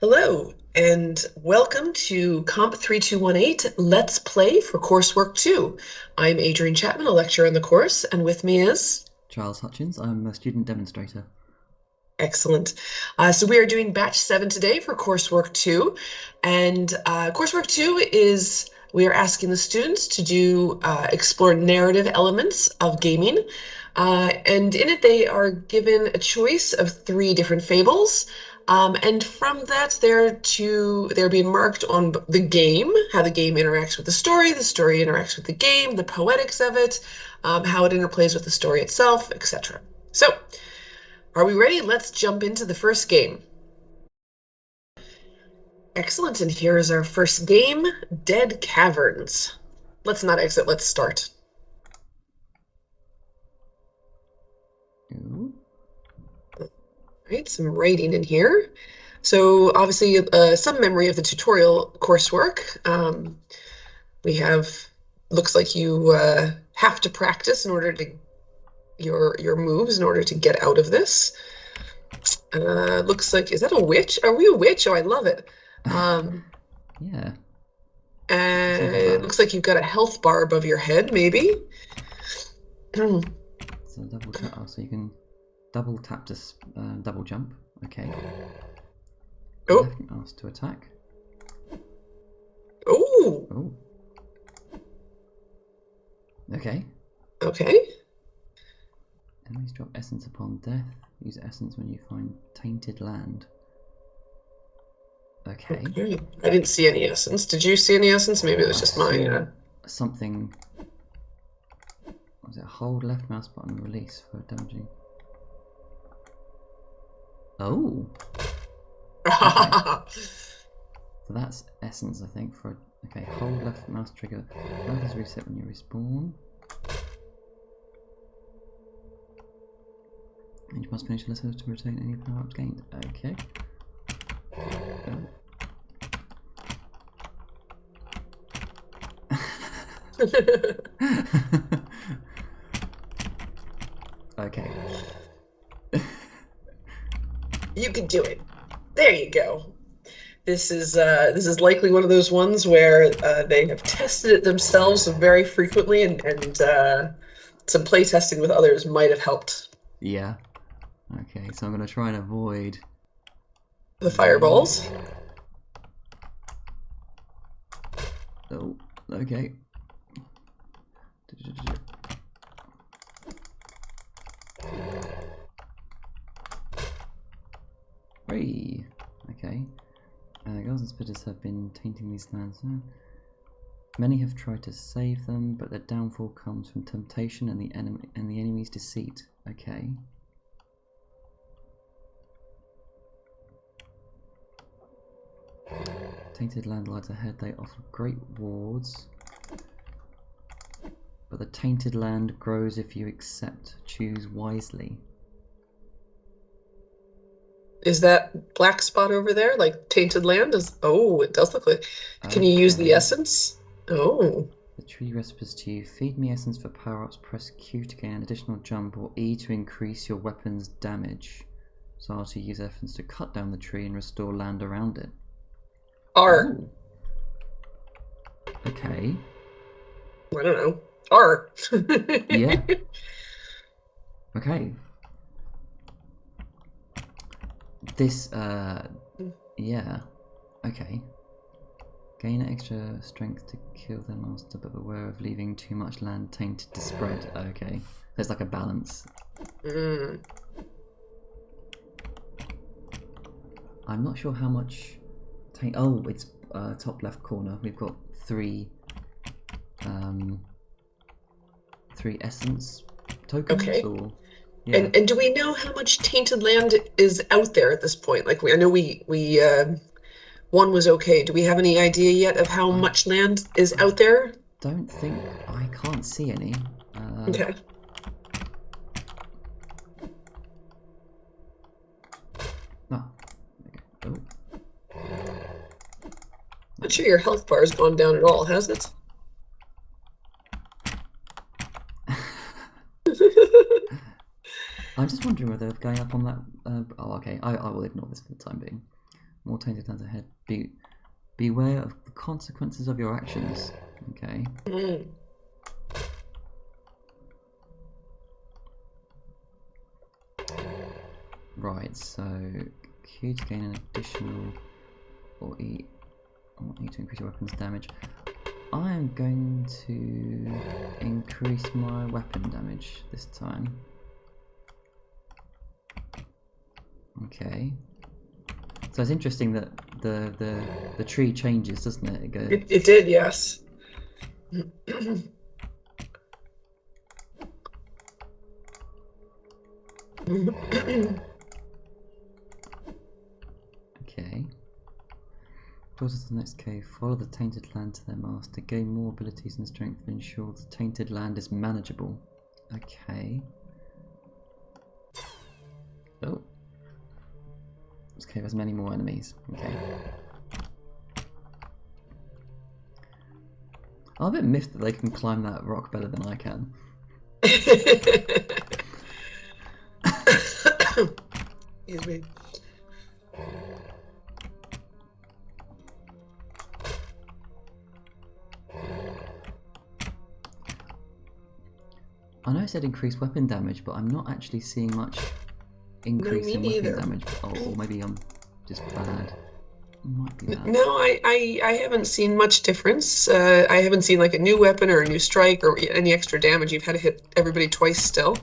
Hello, and welcome to COMP3218 Let's Play for Coursework 2. I'm Adrienne Chapman, a lecturer in the course, and with me is... Charles Hutchins, I'm a student demonstrator. Excellent. So we are doing batch 7 today for coursework 2, and coursework 2 is we are asking the students to do explore narrative elements of gaming, and in it they are given a choice of 3 different fables. And from that, they're being marked on the game, how the game interacts with the story interacts with the game, the poetics of it, how it interplays with the story itself, etc. So, are we ready? Let's jump into the first game. Excellent, and here is our first game, Dead Caverns. Let's not exit, let's start. Ooh. All right, some writing in here. So obviously some memory of the tutorial coursework. We have, looks like you have to practice in order to, your moves in order to get out of this. Looks like, is that a witch? Are we a witch? Oh, I love it. Yeah. And it looks like you've got a health bar above your head, maybe. So double tap. Oh, so you can double tap to double jump. Okay. Oh. Left mouse to attack. Oh. Oh. Okay. Okay. Enemies drop essence upon death. Use essence when you find tainted land. Okay. I didn't see any essence. Did you see any essence? Maybe it was just mine. Something. Was it hold left mouse button release for damaging? Oh. Okay. So that's essence, I think. For okay, hold left mouse trigger. Health is reset when you respawn. And you must finish the levels to retain any power-ups gained. Okay. Okay. You can do it. There you go. This is likely one of those ones where they have tested it themselves very frequently, and some play testing with others might have helped. Yeah. Okay, so I'm going to try and avoid the fireballs. Oh, okay. Three. Okay. Girls and spitters have been tainting these lands. Many have tried to save them, but their downfall comes from temptation and the enemy's deceit. Okay. Tainted land lies ahead. They offer great rewards, but the tainted land grows if you accept. Choose wisely. Is that black spot over there like tainted land? Oh, it does look like. Can you use the essence? Oh. The tree whispers to you, feed me essence for power-ups, press Q to gain an additional jump, or E to increase your weapon's damage. So I'll to use essence to cut down the tree and restore land around it. R. Ooh. Okay. I don't know. R. Yeah. Okay. This, yeah. Okay. Gain extra strength to kill their master, but beware of leaving too much land tainted to spread. Okay. There's like a balance. I'm not sure how much taint. Oh, it's top left corner. We've got three essence tokens. Okay. Or, yeah. And do we know how much tainted land is out there at this point? Like I know we one was okay. Do we have any idea yet of how much land is out there? Don't think I can't see any. Okay. Oh. Okay. Oh. Not sure your health bar has gone down at all, has it? I'm just wondering whether going up on that. Oh, okay. I will ignore this for the time being. More tainted lands ahead. Beware of the consequences of your actions. Okay. Right, so Q to gain an additional, or E to increase your weapon's damage. I am going to increase my weapon damage this time. Okay. So it's interesting that the tree changes, doesn't it? It did, yes. Okay. Towards the next cave, follow the tainted land to their master. Gain more abilities and strength to ensure the tainted land is manageable. Okay. Oh. This cave has many more enemies. Okay. I'm a bit miffed that they can climb that rock better than I can. Excuse me. I know it said increased weapon damage, but I'm not actually seeing much increase in weapon damage. Oh, or maybe I'm just bad. Might be that. No, I haven't seen much difference. I haven't seen like a new weapon or a new strike or any extra damage. You've had to hit everybody twice still.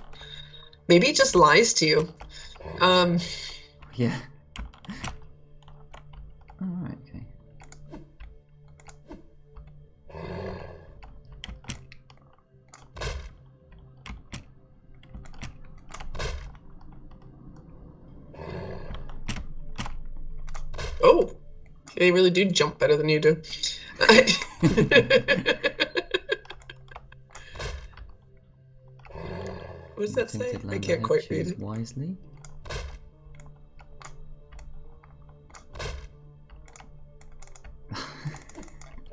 Maybe it just lies to you. Yeah. Alright, okay. Oh, they really do jump better than you do. What does that say? I can't quite read it. Wisely.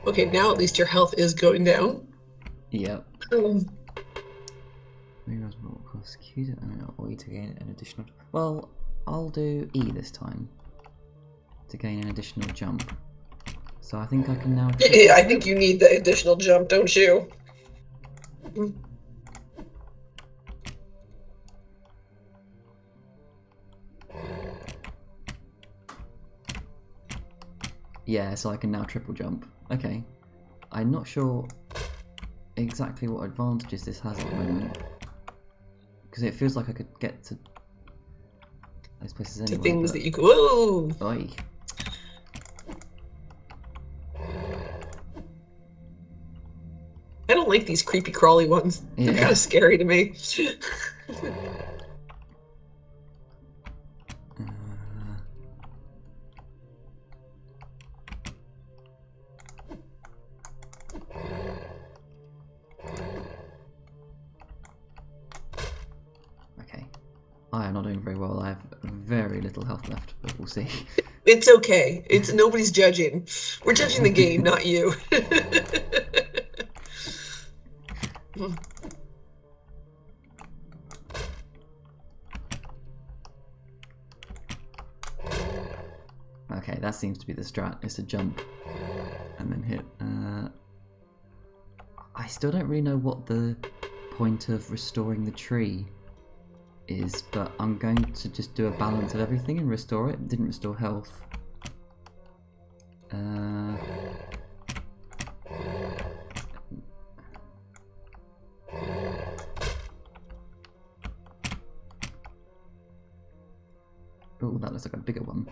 Okay, now at least your health is going down. Yep. Maybe I was more prosecuted or E to gain an additional. Well, I'll do E this time to gain an additional jump. So I think I can now. Yeah, I think you need the additional jump, don't you? Yeah, so I can now triple jump. Okay. I'm not sure exactly what advantages this has at the moment. Because it feels like I could get to those places anyway. To things that you could. Whoa! Oi. I don't like these creepy crawly ones. They're kind of scary to me. Okay. I am not doing very well. I have very little health left, but we'll see. It's okay. Nobody's judging. We're judging the game, not you. Okay, that seems to be the strat. It's a jump and then hit. I still don't really know what the point of restoring the tree is, but I'm going to just do a balance of everything and restore it. It didn't restore health. Oh, that looks like a bigger one.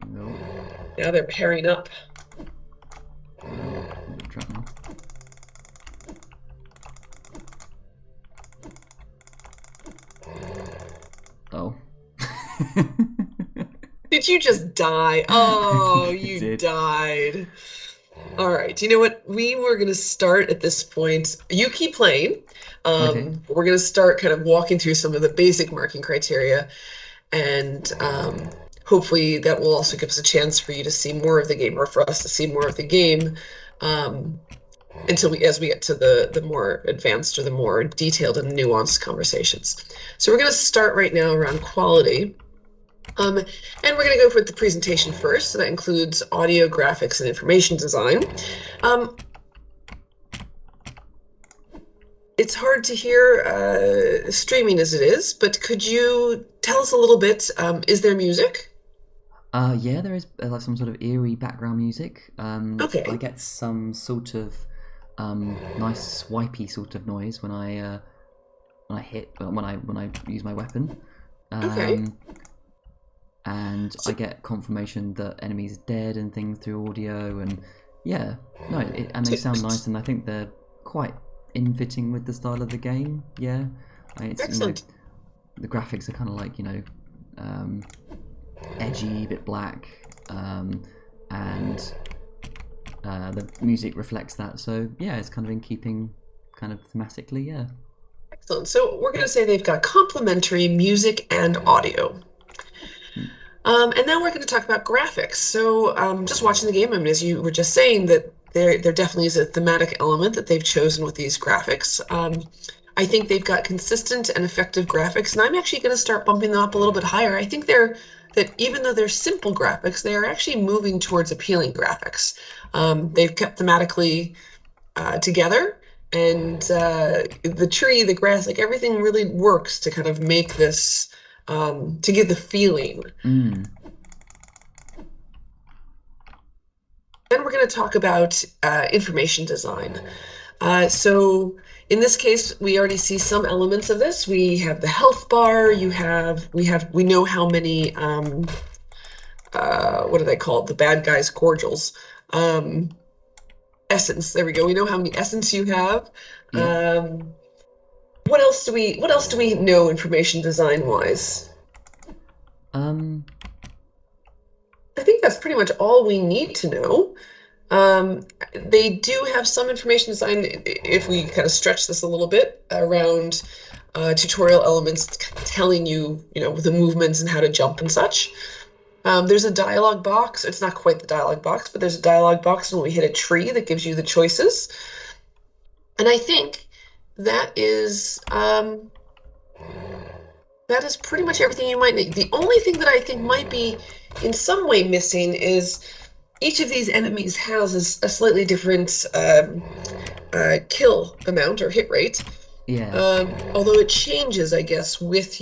No. Now they're pairing up. Oh. Did you just die? Oh, you died. All right. You know what? We were going to start at this point. You keep playing. Okay. We're going to start kind of walking through some of the basic marking criteria. And hopefully that will also give us a chance for you to see more of the game, or for us to see more of the game. as we get to the more advanced or the more detailed and nuanced conversations. So we're going to start right now around quality. And we're going to go with the presentation first. So that includes audio, graphics, and information design. It's hard to hear streaming as it is, but could you tell us a little bit? Is there music? Yeah, there is like some sort of eerie background music. Okay. I get some sort of nice swipey sort of noise when I use my weapon. Okay. And I get confirmation that enemies are dead and things through audio, and yeah, no, and they sound nice, and I think they're quite in fitting with the style of the game. Yeah, it's, Excellent. The graphics are kind of like edgy, a bit black, and the music reflects that. So yeah, it's kind of in keeping, kind of thematically. Yeah. Excellent. So we're going to say they've got complementary music and audio. And now we're going to talk about graphics. So just watching the game, I mean, as you were just saying, that there definitely is a thematic element that they've chosen with these graphics. I think they've got consistent and effective graphics, and I'm actually going to start bumping them up a little bit higher. I think that even though they're simple graphics, they are actually moving towards appealing graphics. They've kept thematically together, and the tree, the grass, like everything really works to kind of make this, to give the feeling. Then we're going to talk about information design. So in this case, we already see some elements of this. We have the health bar. We know how many, what are they called? The bad guys' cordials. Essence. There we go. We know how many essence you have. Yeah. What else do we know information design wise? I think that's pretty much all we need to know. They do have some information design, if we kind of stretch this a little bit, around tutorial elements telling you, the movements and how to jump and such. There's a dialogue box. It's not quite the dialogue box, but there's a dialogue box when we hit a tree that gives you the choices. And I think that is pretty much everything you might need. The only thing that I think might be in some way missing is each of these enemies has a slightly different kill amount or hit rate. Yeah. Although it changes, I guess, with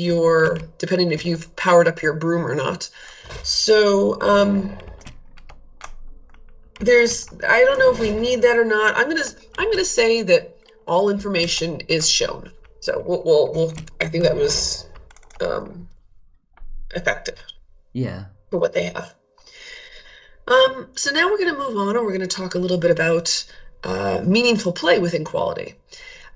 depending if you've powered up your broom or not. So I don't know if we need that or not. I'm gonna say that all information is shown. So we'll I think that was effective. Yeah. For what they have. So now we're going to move on, and we're going to talk a little bit about meaningful play within quality.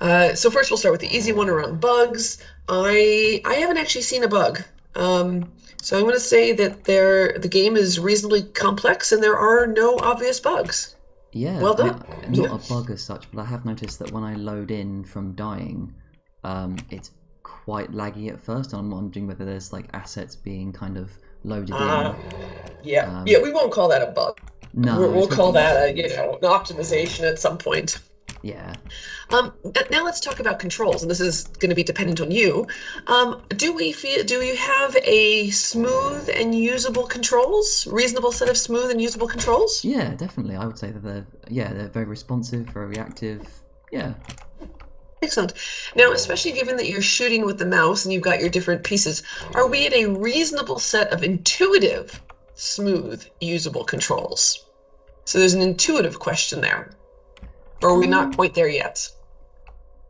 So first we'll start with the easy one around bugs. I haven't actually seen a bug. So I'm going to say that the game is reasonably complex and there are no obvious bugs. Yeah. Well done. Not a bug as such, but I have noticed that when I load in from dying, it's quite laggy at first. I'm wondering whether there's like assets being kind of loaded in. Yeah, we won't call that a bug. No, we'll call that an optimization at some point. Yeah. Now let's talk about controls, and this is going to be dependent on you. Do you have a smooth and usable controls? Reasonable set of smooth and usable controls? Yeah, definitely. I would say that they're very responsive, very reactive. Yeah. Excellent. Now, especially given that you're shooting with the mouse and you've got your different pieces, are we at a reasonable set of intuitive, smooth, usable controls? So there's an intuitive question there. Or are we not quite there yet?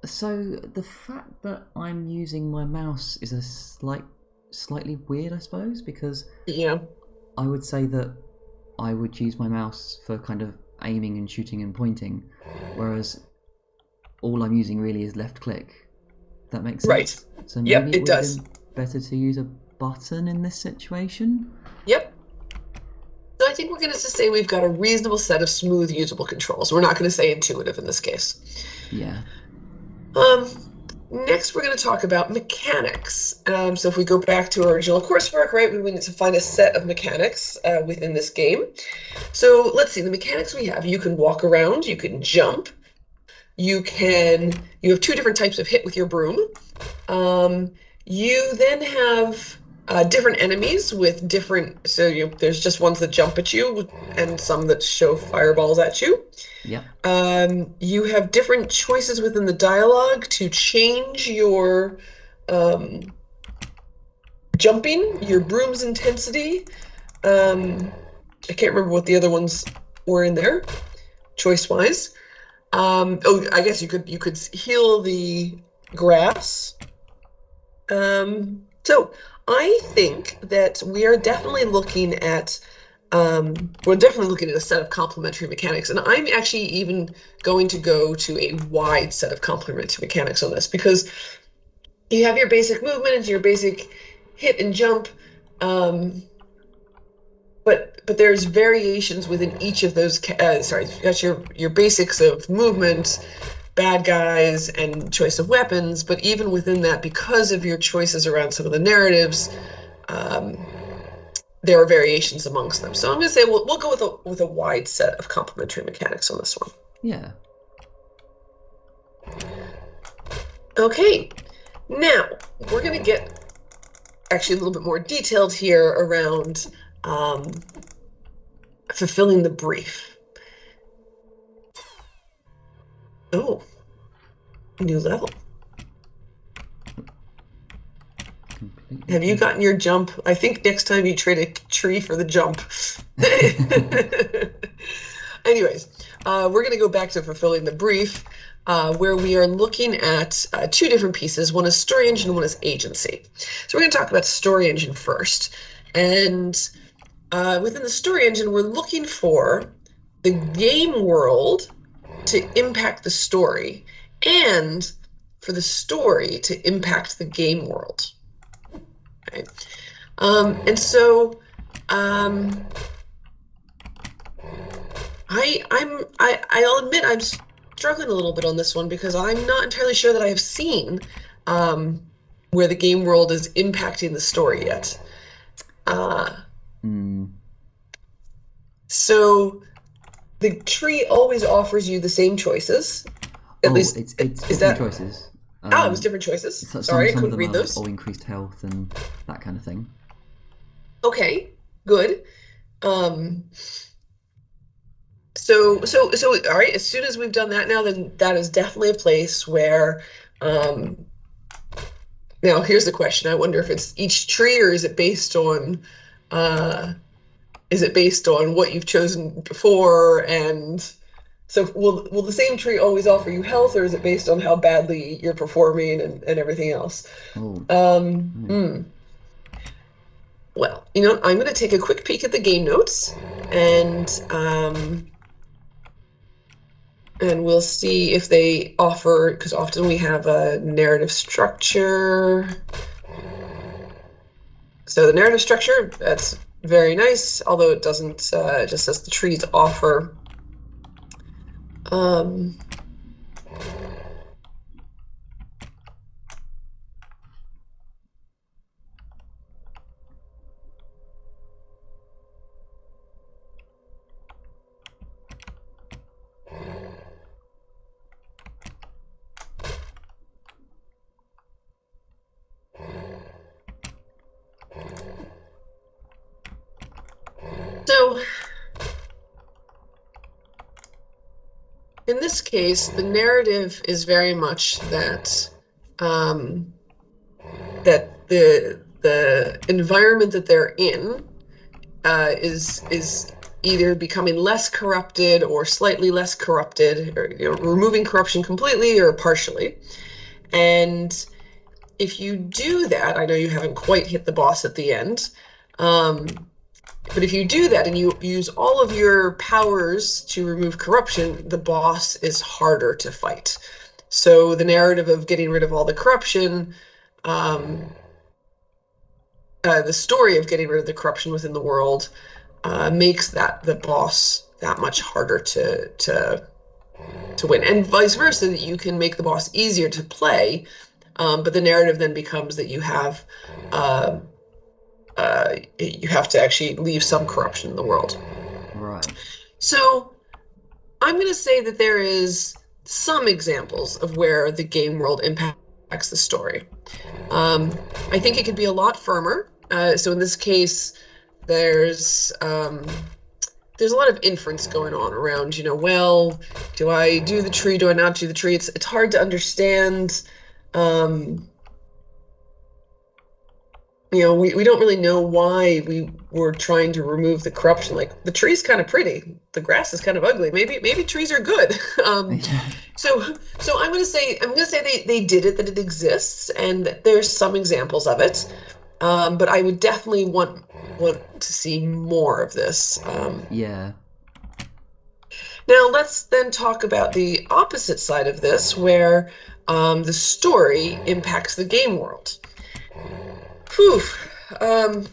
So the fact that I'm using my mouse is slightly weird, I suppose, because I would say that I would use my mouse for kind of aiming and shooting and pointing, whereas all I'm using really is left click. That makes sense. Right. So maybe it does. Have been better to use a button in this situation. Yep. So I think we're going to say we've got a reasonable set of smooth, usable controls. We're not going to say intuitive in this case. Yeah. Next, we're going to talk about mechanics. So if we go back to our original coursework, right, we need to find a set of mechanics within this game. So let's see, the mechanics we have. You can walk around, you can jump, you have two different types of hit with your broom. You then have different enemies with different, there's just ones that jump at you and some that show fireballs at you. Yeah. You have different choices within the dialogue to change your jumping, your broom's intensity. I can't remember what the other ones were in there, choice-wise. I guess you could heal the grass. So I think that we are definitely looking at a set of complementary mechanics, and I'm actually even going to go to a wide set of complementary mechanics on this, because you have your basic movement and your basic hit and jump, but there's variations within each of those. You got your basics of movement, bad guys, and choice of weapons. But even within that, because of your choices around some of the narratives, there are variations amongst them. So I'm going to say we'll go with a wide set of complementary mechanics on this one. Yeah. Okay. Now we're going to get actually a little bit more detailed here around fulfilling the brief. Oh, new level. Have you gotten your jump? I think next time you trade a tree for the jump. Anyways, we're going to go back to fulfilling the brief, where we are looking at two different pieces. One is story engine and one is agency. So we're going to talk about story engine first. And within the story engine, we're looking for the game world to impact the story and for the story to impact the game world. Okay. And so I'll admit I'm struggling a little bit on this one, because I'm not entirely sure that I have seen where the game world is impacting the story yet. So the tree always offers you the same choices. At least it's different choices. It was different choices. Sorry, I couldn't read those. All increased health and that kind of thing. Okay, good. So all right, as soon as we've done that now, then that is definitely a place where now here's the question. I wonder if it's each tree, or is it based on what you've chosen before? And so will the same tree always offer you health, or is it based on how badly you're performing and everything else? Well, I'm going to take a quick peek at the game notes, and we'll see if they offer, because often we have a narrative structure. So the narrative structure, that's very nice, although it doesn't, it just says the trees offer. So in this case, the narrative is very much that that the environment that they're in is either becoming less corrupted or slightly less corrupted, or removing corruption completely or partially. And if you do that, I know you haven't quite hit the boss at the end, but if you do that and you use all of your powers to remove corruption, the boss is harder to fight. So the narrative of getting rid of all the corruption, the story of getting rid of the corruption within the world, makes the boss that much harder to win, and vice versa. That you can make the boss easier to play, but the narrative then becomes that you have to actually leave some corruption in the world. Right. So I'm going to say that there is some examples of where the game world impacts the story. I think it could be a lot firmer. So in this case, there's a lot of inference going on around, well, do I do the tree? Do I not do the tree? It's hard to understand. We don't really know why we were trying to remove the corruption. Like, the tree's kind of pretty, the grass is kind of ugly. Maybe trees are good. So I'm gonna say they did it, that it exists, and that there's some examples of it. But I would definitely want to see more of this. Yeah. Now let's then talk about the opposite side of this, where the story impacts the game world. Whew. And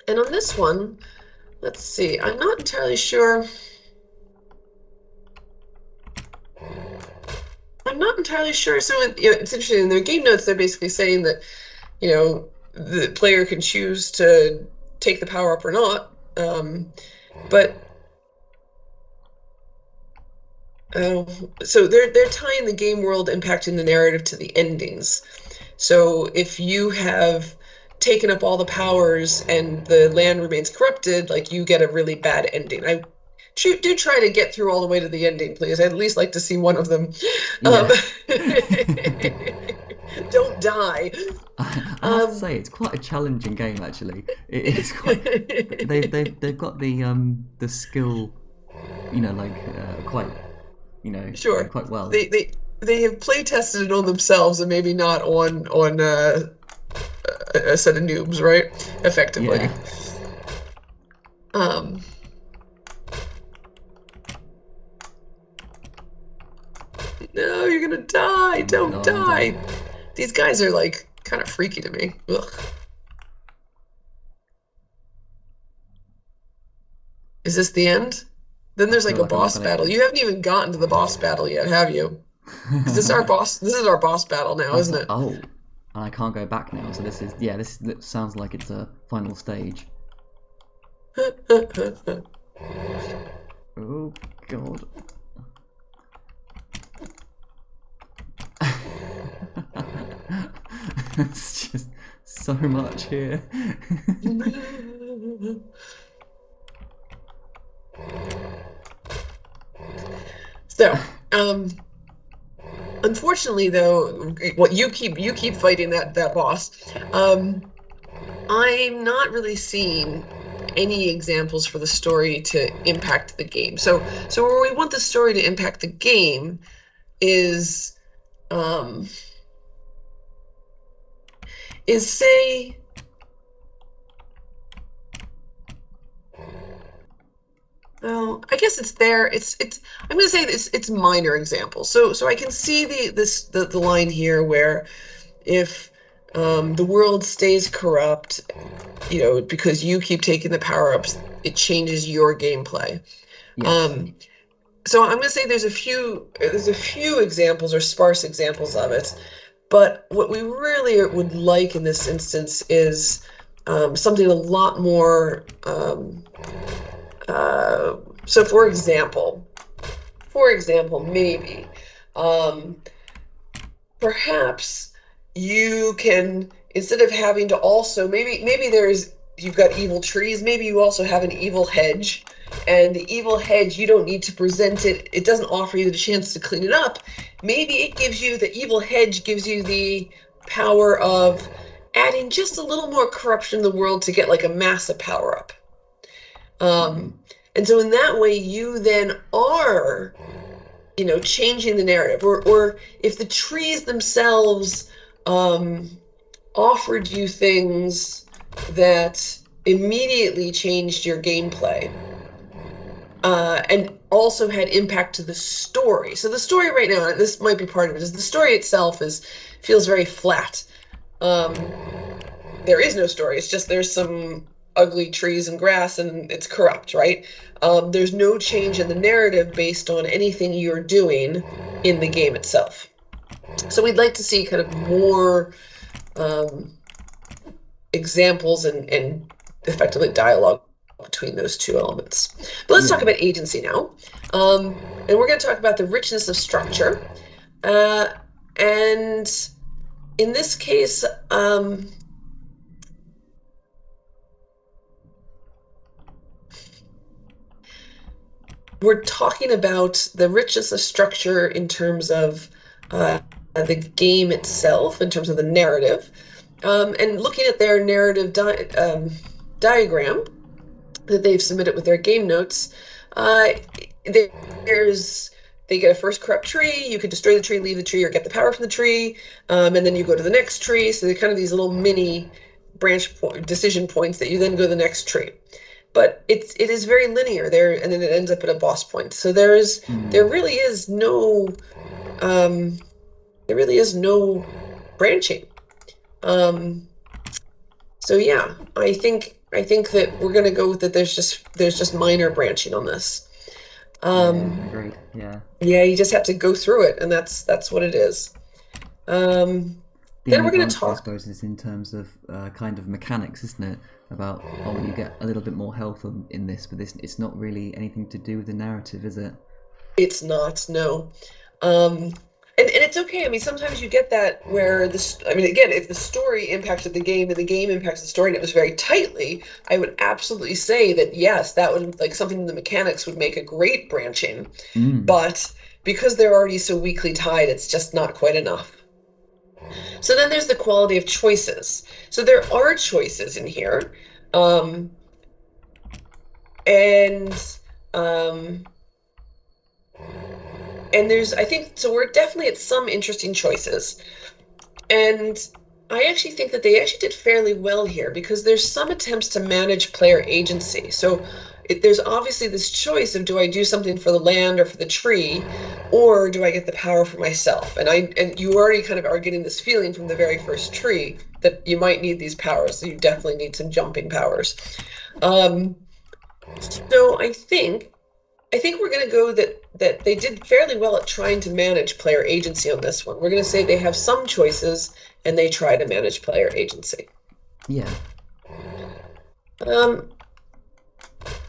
on this one, let's see. I'm not entirely sure. So it's interesting. In their game notes, they're basically saying that, the player can choose to take the power up or not. So they're tying the game world impacting the narrative to the endings. So if you have taken up all the powers and the land remains corrupted, like, you get a really bad ending. I do try to get through all the way to the ending, please. I'd at least like to see one of them. Yeah. Don't die. I have to say, it's quite a challenging game, actually. It is quite. They've got the skill, quite, sure, quite well. They have play tested it on themselves, and maybe not on a set of noobs, right? Effectively. Yeah. No, you're gonna die. Don't die. These guys are, like, kind of freaky to me. Ugh. Is this the end? Then there's like a boss battle. You haven't even gotten to the boss battle yet, have you? This is our boss battle now, isn't it? Oh, and I can't go back now. So this sounds like it's a final stage. Oh God. It's just so much here. So, unfortunately, though, you keep fighting that boss. I'm not really seeing any examples for the story to impact the game. So where we want the story to impact the game is say, well, I guess it's there. I'm going to say it's minor examples. So I can see the line here where if the world stays corrupt, because you keep taking the power-ups, it changes your gameplay. Yes. So I'm going to say there's a few examples or sparse examples of it, but what we really would like in this instance is something a lot more. So for example, maybe perhaps you can, instead of having to also, maybe you've got evil trees, maybe you also have an evil hedge, and the evil hedge, you don't need to present it. It doesn't offer you the chance to clean it up. Maybe the evil hedge gives you the power of adding just a little more corruption in the world to get like a massive power up. And so in that way, you then are, changing the narrative. Or if the trees themselves offered you things that immediately changed your gameplay, and also had impact to the story. So the story right now, and this might be part of it, is the story itself feels very flat. There is no story. It's just there's some ugly trees and grass, and it's corrupt, right? There's no change in the narrative based on anything you're doing in the game itself. So we'd like to see kind of more examples and effectively dialogue between those two elements. But let's talk about agency now. And we're going to talk about the richness of structure. And in this case, we're talking about the richness of structure in terms of the game itself, in terms of the narrative, and looking at their narrative diagram that they've submitted with their game notes. They get a first corrupt tree. You could destroy the tree, leave the tree, or get the power from the tree, and then you go to the next tree. So they're kind of these little mini decision points that you then go to the next tree. But it is very linear there, and then it ends up at a boss point. So there really is no branching. So yeah, I think that we're gonna go with that. There's just minor branching on this. Agreed. Yeah. Yeah, you just have to go through it, and that's what it is. Then we're going to talk. I suppose is in terms of kind of mechanics, isn't it? About you get a little bit more health in this, but it's not really anything to do with the narrative, is it? It's not, no. And it's okay. I mean, sometimes you get that where again, if the story impacted the game and the game impacts the story and it was very tightly, I would absolutely say that yes, that would something in the mechanics would make a great branching. But because they're already so weakly tied, it's just not quite enough. So then there's the quality of choices. So there are choices in here. And there's, I think, so we're definitely at some interesting choices. And I actually think that they actually did fairly well here because there's some attempts to manage player agency. So there's obviously this choice of, do I do something for the land or for the tree, or do I get the power for myself? And you already kind of are getting this feeling from the very first tree that you might need these powers. So you definitely need some jumping powers. So I think we're going to go that they did fairly well at trying to manage player agency on this one. We're going to say they have some choices and they try to manage player agency. Yeah.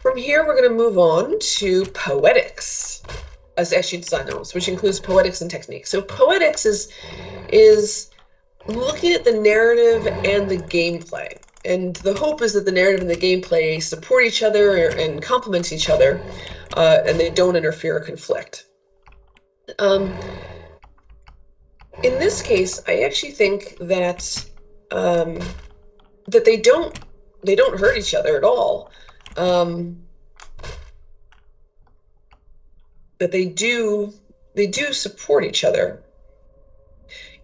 From here, we're going to move on to poetics, as actually design elements, which includes poetics and technique. So poetics is looking at the narrative and the gameplay. And the hope is that the narrative and the gameplay support each other and complement each other, and they don't interfere or conflict. In this case, I actually think that that they don't hurt each other at all. That they do support each other.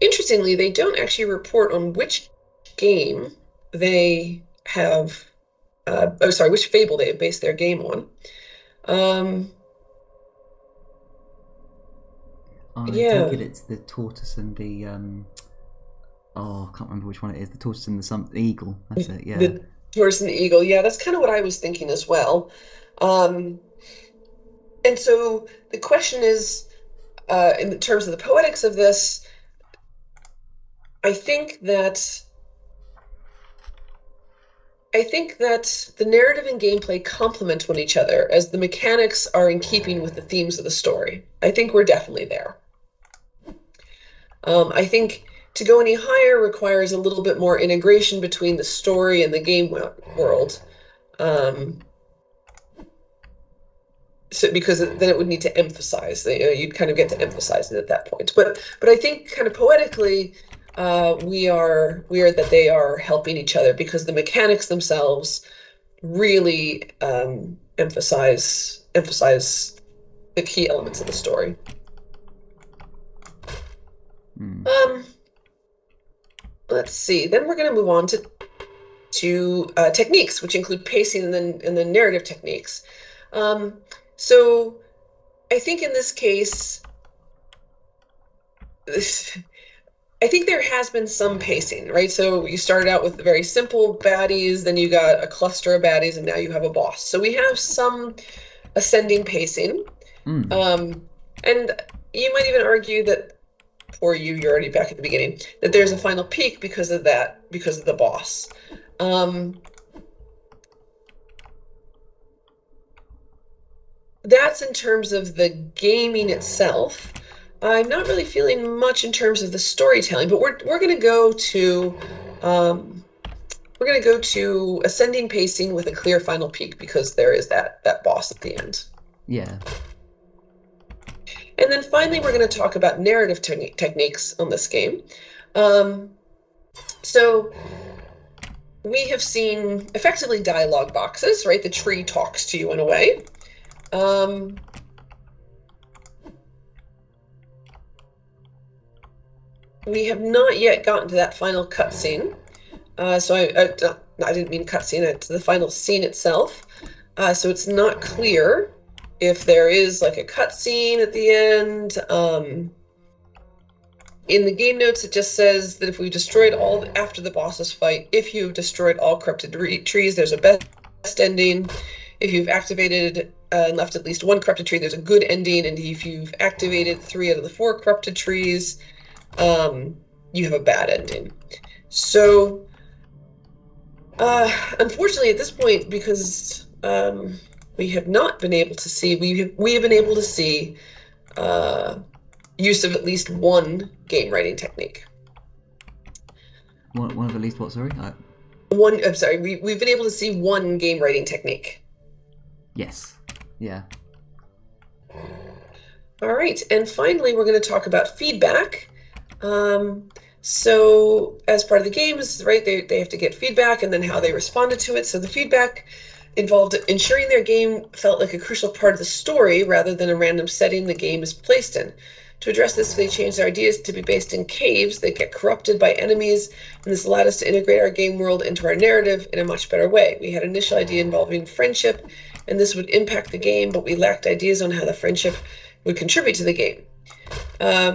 Interestingly, they don't actually report on which game they have, which fable they have based their game on. I take it it's the tortoise and the I can't remember which one it is. The tortoise and the eagle. That's it. Yeah. The tortoise and the eagle. Yeah, that's kind of what I was thinking as well. And so the question is, in terms of the poetics of this, I think that the narrative and gameplay complement one each other as the mechanics are in keeping with the themes of the story. I think we're definitely there. I think to go any higher requires a little bit more integration between the story and the game world. So because then it would need to emphasize, you'd kind of get to emphasize it at that point. But I think kind of poetically, we are that they are helping each other because the mechanics themselves really emphasize the key elements of the story. Let's see. Then we're going to move on to techniques, which include pacing and then narrative techniques. So I think in this case, I think there has been some pacing, right? So you started out with very simple baddies, then you got a cluster of baddies, and now you have a boss. So we have some ascending pacing. And you might even argue that, for you're already back at the beginning, that there's a final peak because of that, because of the boss. that's in terms of the gaming itself. I'm not really feeling much in terms of the storytelling, but we're going to go to ascending pacing with a clear final peak, because there is that boss at the end. Yeah. And then finally, we're going to talk about narrative techniques on this game. So we have seen effectively dialogue boxes, right? The tree talks to you in a way. We have not yet gotten to that final cutscene. So I didn't mean cutscene, it's the final scene itself. So it's not clear if there is like a cutscene at the end. In the game notes, it just says that if we've destroyed all after the boss's fight, if you've destroyed all corrupted trees, there's a best ending. If you've activated and left at least one corrupted tree, there's a good ending. And if you've activated 3 out of the 4 corrupted trees, you have a bad ending. So, unfortunately, at this point, because we have not been able to see, we have been able to see use of at least one game writing technique. One of at least what? Sorry. I'm sorry. We've been able to see one game writing technique. Yes. Yeah. All right, and finally, we're going to talk about feedback. So as part of the games, right, they have to get feedback and then how they responded to it. So the feedback involved ensuring their game felt like a crucial part of the story rather than a random setting the game is placed in. To address this, they changed their ideas to be based in caves that get corrupted by enemies, and this allowed us to integrate our game world into our narrative in a much better way. We had an initial idea involving friendship, and this would impact the game, but we lacked ideas on how the friendship would contribute to the game.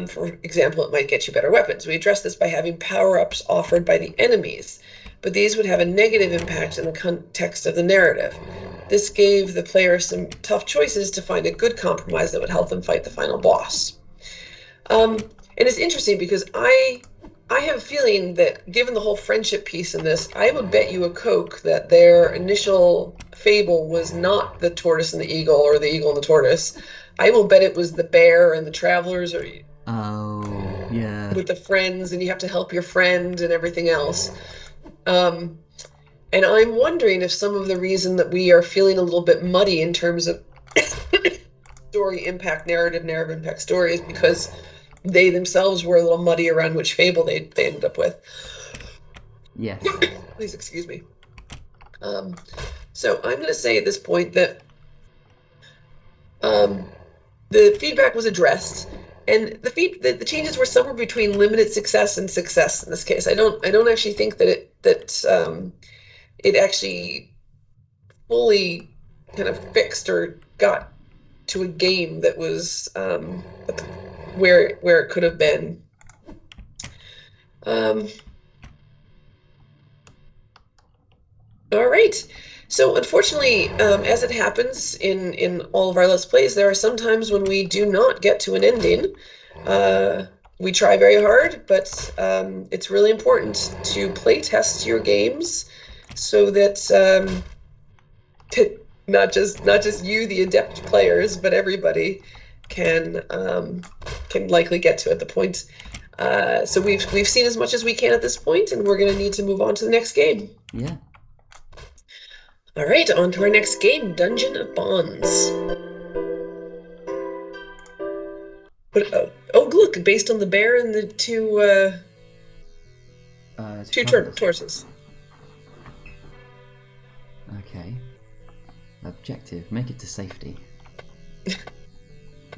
For example, it might get you better weapons. We addressed this by having power-ups offered by the enemies, but these would have a negative impact in the context of the narrative. This gave the player some tough choices to find a good compromise that would help them fight the final boss. And it's interesting because I have a feeling that given the whole friendship piece in this, I would bet you a Coke that their initial fable was not the tortoise and the eagle or the eagle and the tortoise. I will bet it was the bear and the travelers, or yeah, with the friends, and you have to help your friend and everything else. And I'm wondering if some of the reason that we are feeling a little bit muddy in terms of story impact, narrative impact story is because they themselves were a little muddy around which fable they ended up with. Yes. Please excuse me. So I'm going to say at this point that the feedback was addressed, and the changes were somewhere between limited success and success in this case. I don't actually think that it actually fully kind of fixed or got to a game that was where it could have been. All right. So unfortunately, as it happens in all of our Let's Plays, there are some times when we do not get to an ending. We try very hard, but it's really important to play test your games so that not just you, the adept players, but everybody can likely get to at the point. So we've seen as much as we can at this point, and we're going to need to move on to the next game. Yeah. All right, on to our next game, Dungeon of Bonds. But, oh, look, based on the bear and the two tortoises. Okay. Objective, make it to safety.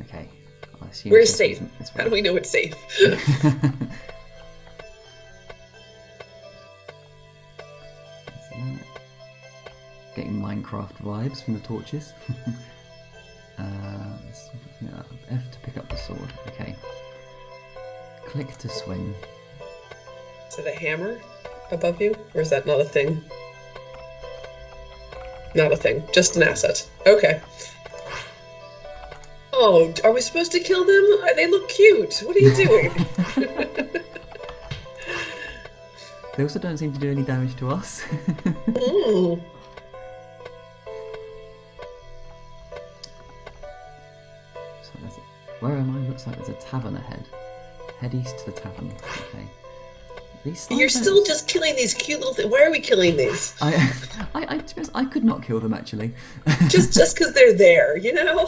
Okay. I assume we're safe. How do we know it's safe? Getting Minecraft vibes from the torches. F to pick up the sword. Okay. Click to swing. Is it a hammer above you? Or is that not a thing? Not a thing. Just an asset. Okay. Oh, are we supposed to kill them? They look cute. What are you doing? They also don't seem to do any damage to us. Where am I? Looks like there's a tavern ahead. Head east to the tavern. Okay. You're still just killing these cute little things. Why are we killing these? I could not kill them actually. just because they're there, you know.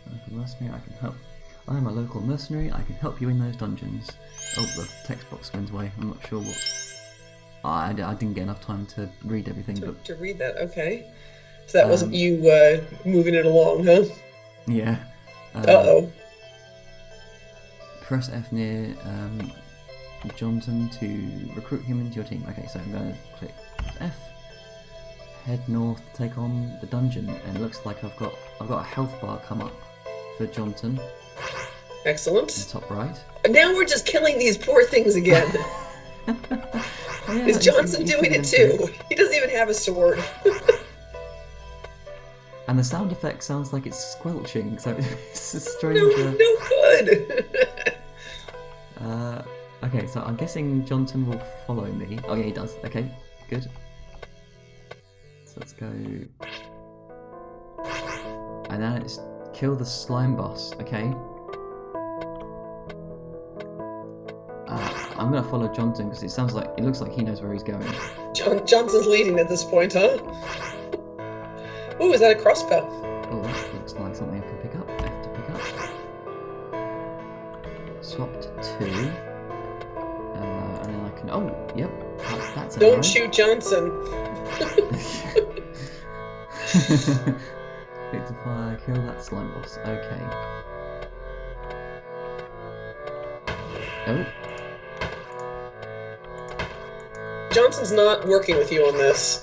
Local mercenary, I can help. I am a local mercenary. I can help you in those dungeons. Oh, the text box went away. I'm not sure what. I didn't get enough time to read everything. To read that, okay. So that wasn't you moving it along, huh? Yeah. Uh-oh. Press F near Johnson to recruit him into your team. Okay, so I'm going to click F. Head north to take on the dungeon, and it looks like I've got a health bar come up for Johnson. Excellent. In the top right. Now we're just killing these poor things again. Yeah, is Johnson doing it too? He doesn't even have a sword. And the sound effect sounds like it's squelching, so it's a strange. No good. Okay, so I'm guessing Johnson will follow me. Oh yeah, he does. Okay, good. So let's go. And then it's kill the slime boss. Okay. I'm gonna follow Johnson because it looks like he knows where he's going. Johnson's leading at this point, huh? Ooh, is that a crossbow? Oh, that looks like something I can pick up. F to pick up. Swap to 2. And then I can. Oh, yep. That's it. Don't shoot Johnson. Pick to fire, kill that slime boss. Okay. Oh. Johnson's not working with you on this.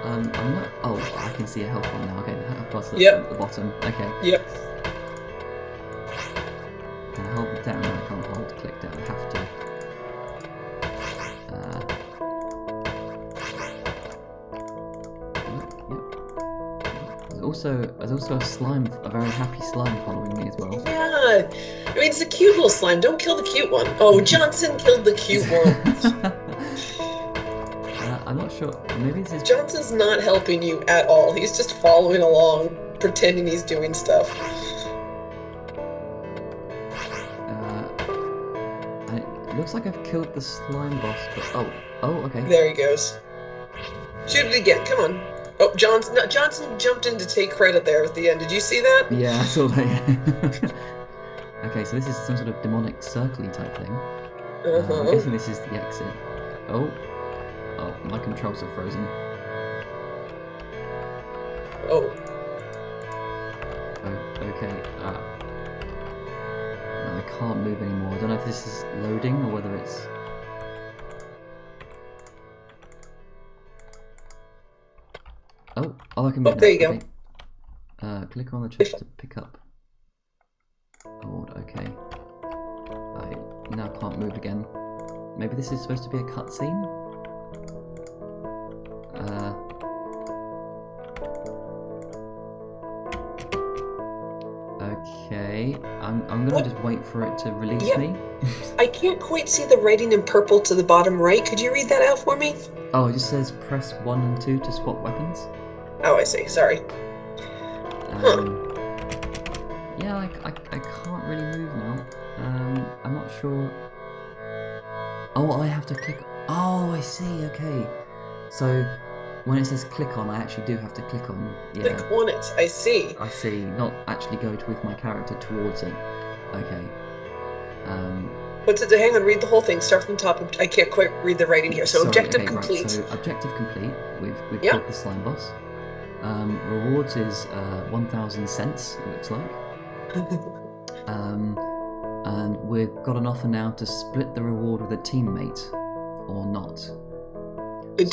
I'm not. Oh, I can see a health one now. Okay, the health bar's at the bottom. Okay. Yep. And hold it down. I can't hold click down. I have to. Yep. There's also a very happy slime following me as well. Yeah. I mean, it's a cute little slime. Don't kill the cute one. Oh, Johnson killed the cute one. I'm not sure. Maybe this is. Johnson's not helping you at all. He's just following along, pretending he's doing stuff. And it looks like I've killed the slime boss, but oh, okay. There he goes. Shoot it again. Come on. Oh, Johnson jumped in to take credit there at the end. Did you see that? Yeah, I saw that. Okay, so this is some sort of demonic circle-y type thing. I'm guessing this is the exit. Oh, my controls are frozen. Oh. Okay. No, I can't move anymore. I don't know if this is loading or whether it's. Oh, I can move. Oh, there you go. Click on the chest to pick up. Oh, okay. I now can't move again. Maybe this is supposed to be a cutscene? Okay. I'm gonna just wait for it to release me. I can't quite see the writing in purple to the bottom right. Could you read that out for me? Oh, it just says press 1 and 2 to swap weapons. Oh, I see. Sorry. Yeah, I can't really move now. I'm not sure. Oh, I have to click. Oh, I see. Okay. So when it says click on, I actually do have to click on. Yeah. Click on it. I see. I see. Not actually go with my character towards it. Okay. What's it? Hang on. Read the whole thing. Start from the top. I can't quite read the writing here. So sorry, objective complete. Right. So objective complete. We've killed the slime boss. Rewards is 1,000 cents. It looks like. And we've got an offer now to split the reward with a teammate, or not. So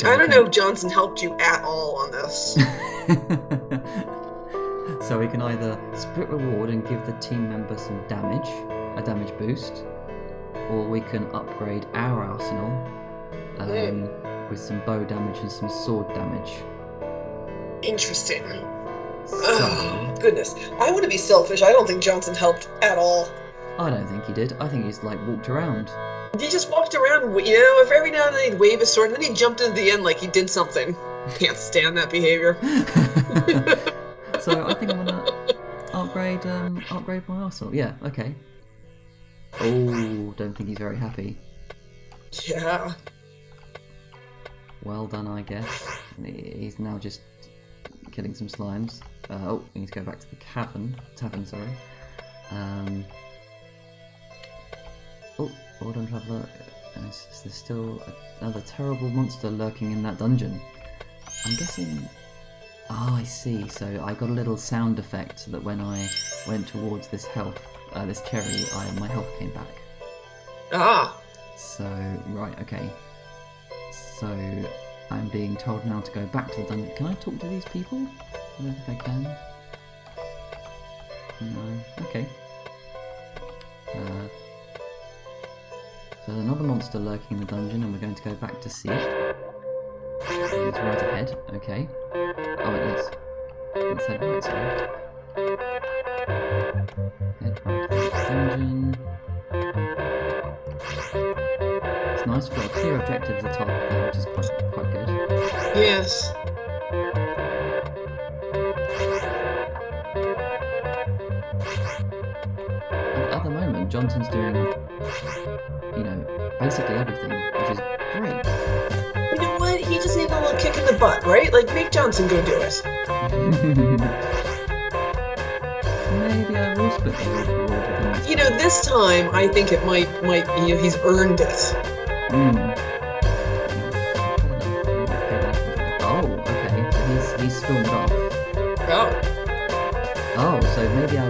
I don't know if Johnson helped you at all on this. So we can either split reward and give the team member some damage, a damage boost, or we can upgrade our arsenal with some bow damage and some sword damage. Interesting. So, oh, goodness. I want to be selfish. I don't think Johnson helped at all. I don't think he did. I think he's like walked around. He just walked around, if every now and then he'd wave his sword, and then he jumped into the end like he did something. Can't stand that behavior. So I think I'm gonna upgrade my arsenal. Yeah, okay. Oh, don't think he's very happy. Yeah. Well done, I guess. He's now just killing some slimes. We need to go back to the tavern, sorry. Well done, traveller. There's still another terrible monster lurking in that dungeon. I'm guessing... Oh, I see. So I got a little sound effect so that when I went towards this cherry, my health came back. Ah. So, right, okay. So, I'm being told now to go back to the dungeon. Can I talk to these people? I don't think I can. No. Okay. So there's another monster lurking in the dungeon, and we're going to go back to see it. It's right ahead. Okay. Oh, it is. Let's head right, sorry. Head right to the dungeon. It's nice, we've got a clear objective at the top there, which is quite good. Yes. At the moment, Johnson's doing, basically everything, which is great. You know what? He just needed a little kick in the butt, right? Like, make Johnson go do it. Maybe I will split the reward with him. This time, I think it might he's earned it. Oh, okay. So he's stormed off. Oh. Oh, so maybe I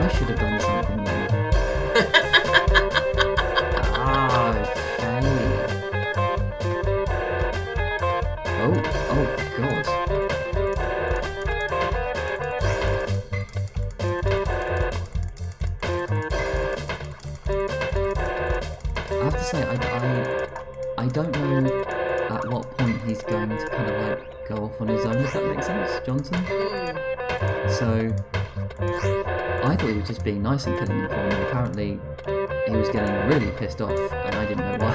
should have done something then. Oh god. I have to say, I don't know at what point he's going to kind of like go off on his own, if that makes sense, Johnson. So I thought he was just being nice and killing them for me. Apparently he was getting really pissed off, and I didn't know why.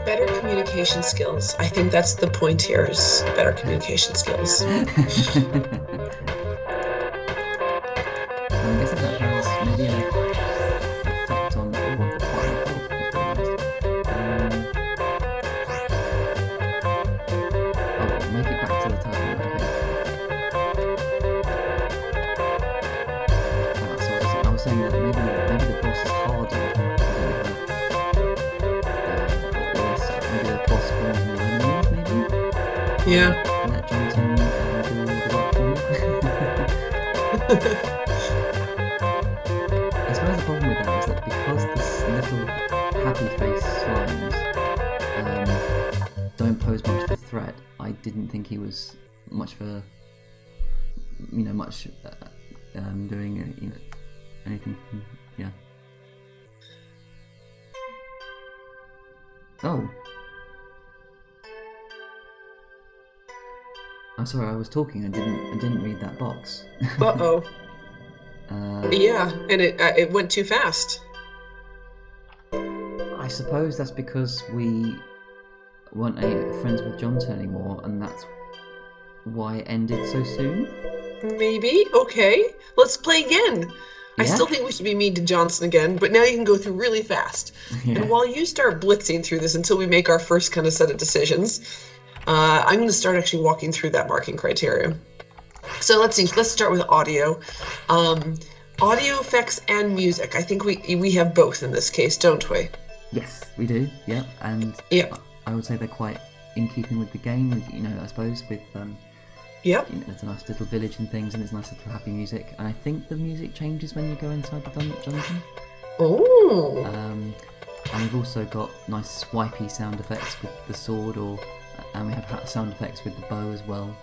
Better communication skills. I think that's the point here, is better communication skills. I'm guessing that has maybe an effect on the make it back to the tavern, okay. So I was saying that maybe the boss is harder. Maybe the boss spawns more enemies, maybe? Yeah. Let Johnson do the work for me. I suppose the problem with that is that because this little happy face slimes don't pose much of a threat, I didn't think he was much of a, doing anything. Yeah. Oh. I'm sorry, I was talking. I didn't read that box. Uh-oh. Yeah, and it went too fast. I suppose that's because we weren't friends with Johnson anymore, and that's why it ended so soon. Maybe. Okay. Let's play again. Yeah? I still think we should be mean to Johnson again, but now you can go through really fast. Yeah. And while you start blitzing through this until we make our first kind of set of decisions, I'm going to start actually walking through that marking criteria. So let's see. Let's start with audio. Audio effects and music. I think we have both in this case, don't we? Yes, we do. Yeah, and yeah, I would say they're quite in keeping with the game. I suppose with yep. There's a nice little village and things, and it's nice little happy music. And I think the music changes when you go inside the dungeon. Oh. And we've also got nice swipey sound effects with the sword, and we have sound effects with the bow as well.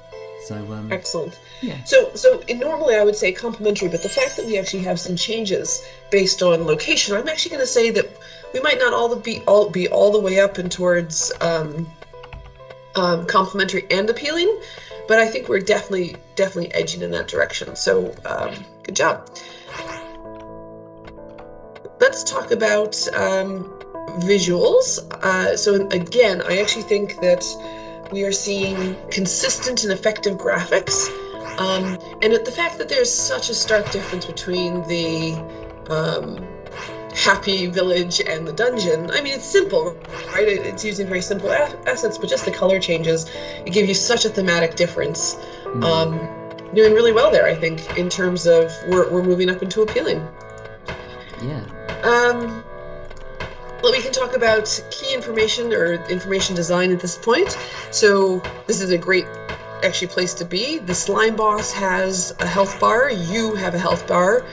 So excellent. Yeah. So normally I would say complimentary, but the fact that we actually have some changes based on location, I'm actually going to say that we might not all be all the way up and towards complimentary and appealing, but I think we're definitely edging in that direction. So good job. Let's talk about visuals. So again, I actually think that we are seeing consistent and effective graphics. And the fact that there's such a stark difference between the happy village and the dungeon. I mean, it's simple, right? It's using very simple assets, but just the color changes, it gives you such a thematic difference. Doing really well there, I think, in terms of we're moving up into appealing. Yeah. Well, we can talk about key information or information design at this point. So this is a great actually place to be. The slime boss has a health bar. You have a health bar.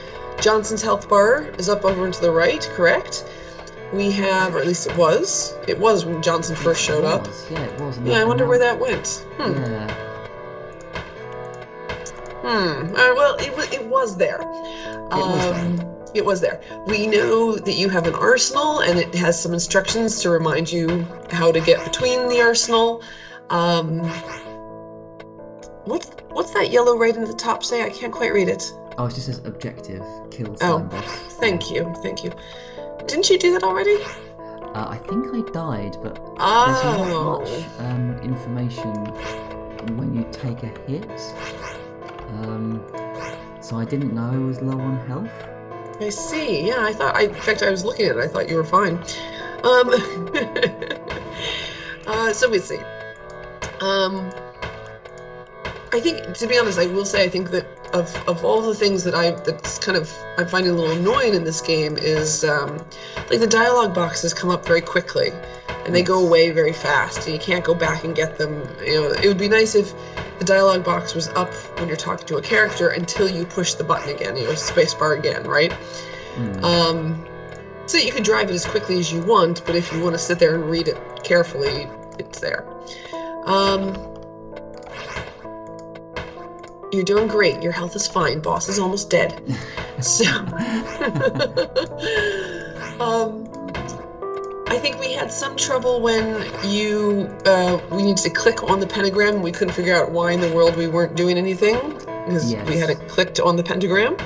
Johnson's health bar is up over and to the right, correct? We have, or at least it was. It was when Johnson first showed up. Yeah, it was. Yeah, I wonder where that went. Yeah. Well, it was there. It was there. We know that you have an arsenal, and it has some instructions to remind you how to get between the arsenal. What's that yellow right in the top say? I can't quite read it. Oh, it just says objective, kill slime boss. Thank you. Didn't you do that already? I think I died, but there's not much information when you take a hit. So I didn't know I was low on health. I see. Yeah, in fact, I was looking at it. I thought you were fine. So let's see. I think, to be honest, I will say I think that of all the things that I'm finding a little annoying in this game is like the dialogue boxes come up very quickly and they go away very fast and you can't go back and get them. You know, it would be nice if the dialogue box was up when you're talking to a character until you push the button again, space bar again, right? So you can drive it as quickly as you want, but if you want to sit there and read it carefully, it's there. You're doing great. Your health is fine. Boss is almost dead. So, I think we had some trouble when we needed to click on the pentagram. We couldn't figure out why in the world we weren't doing anything because we had it clicked on the pentagram.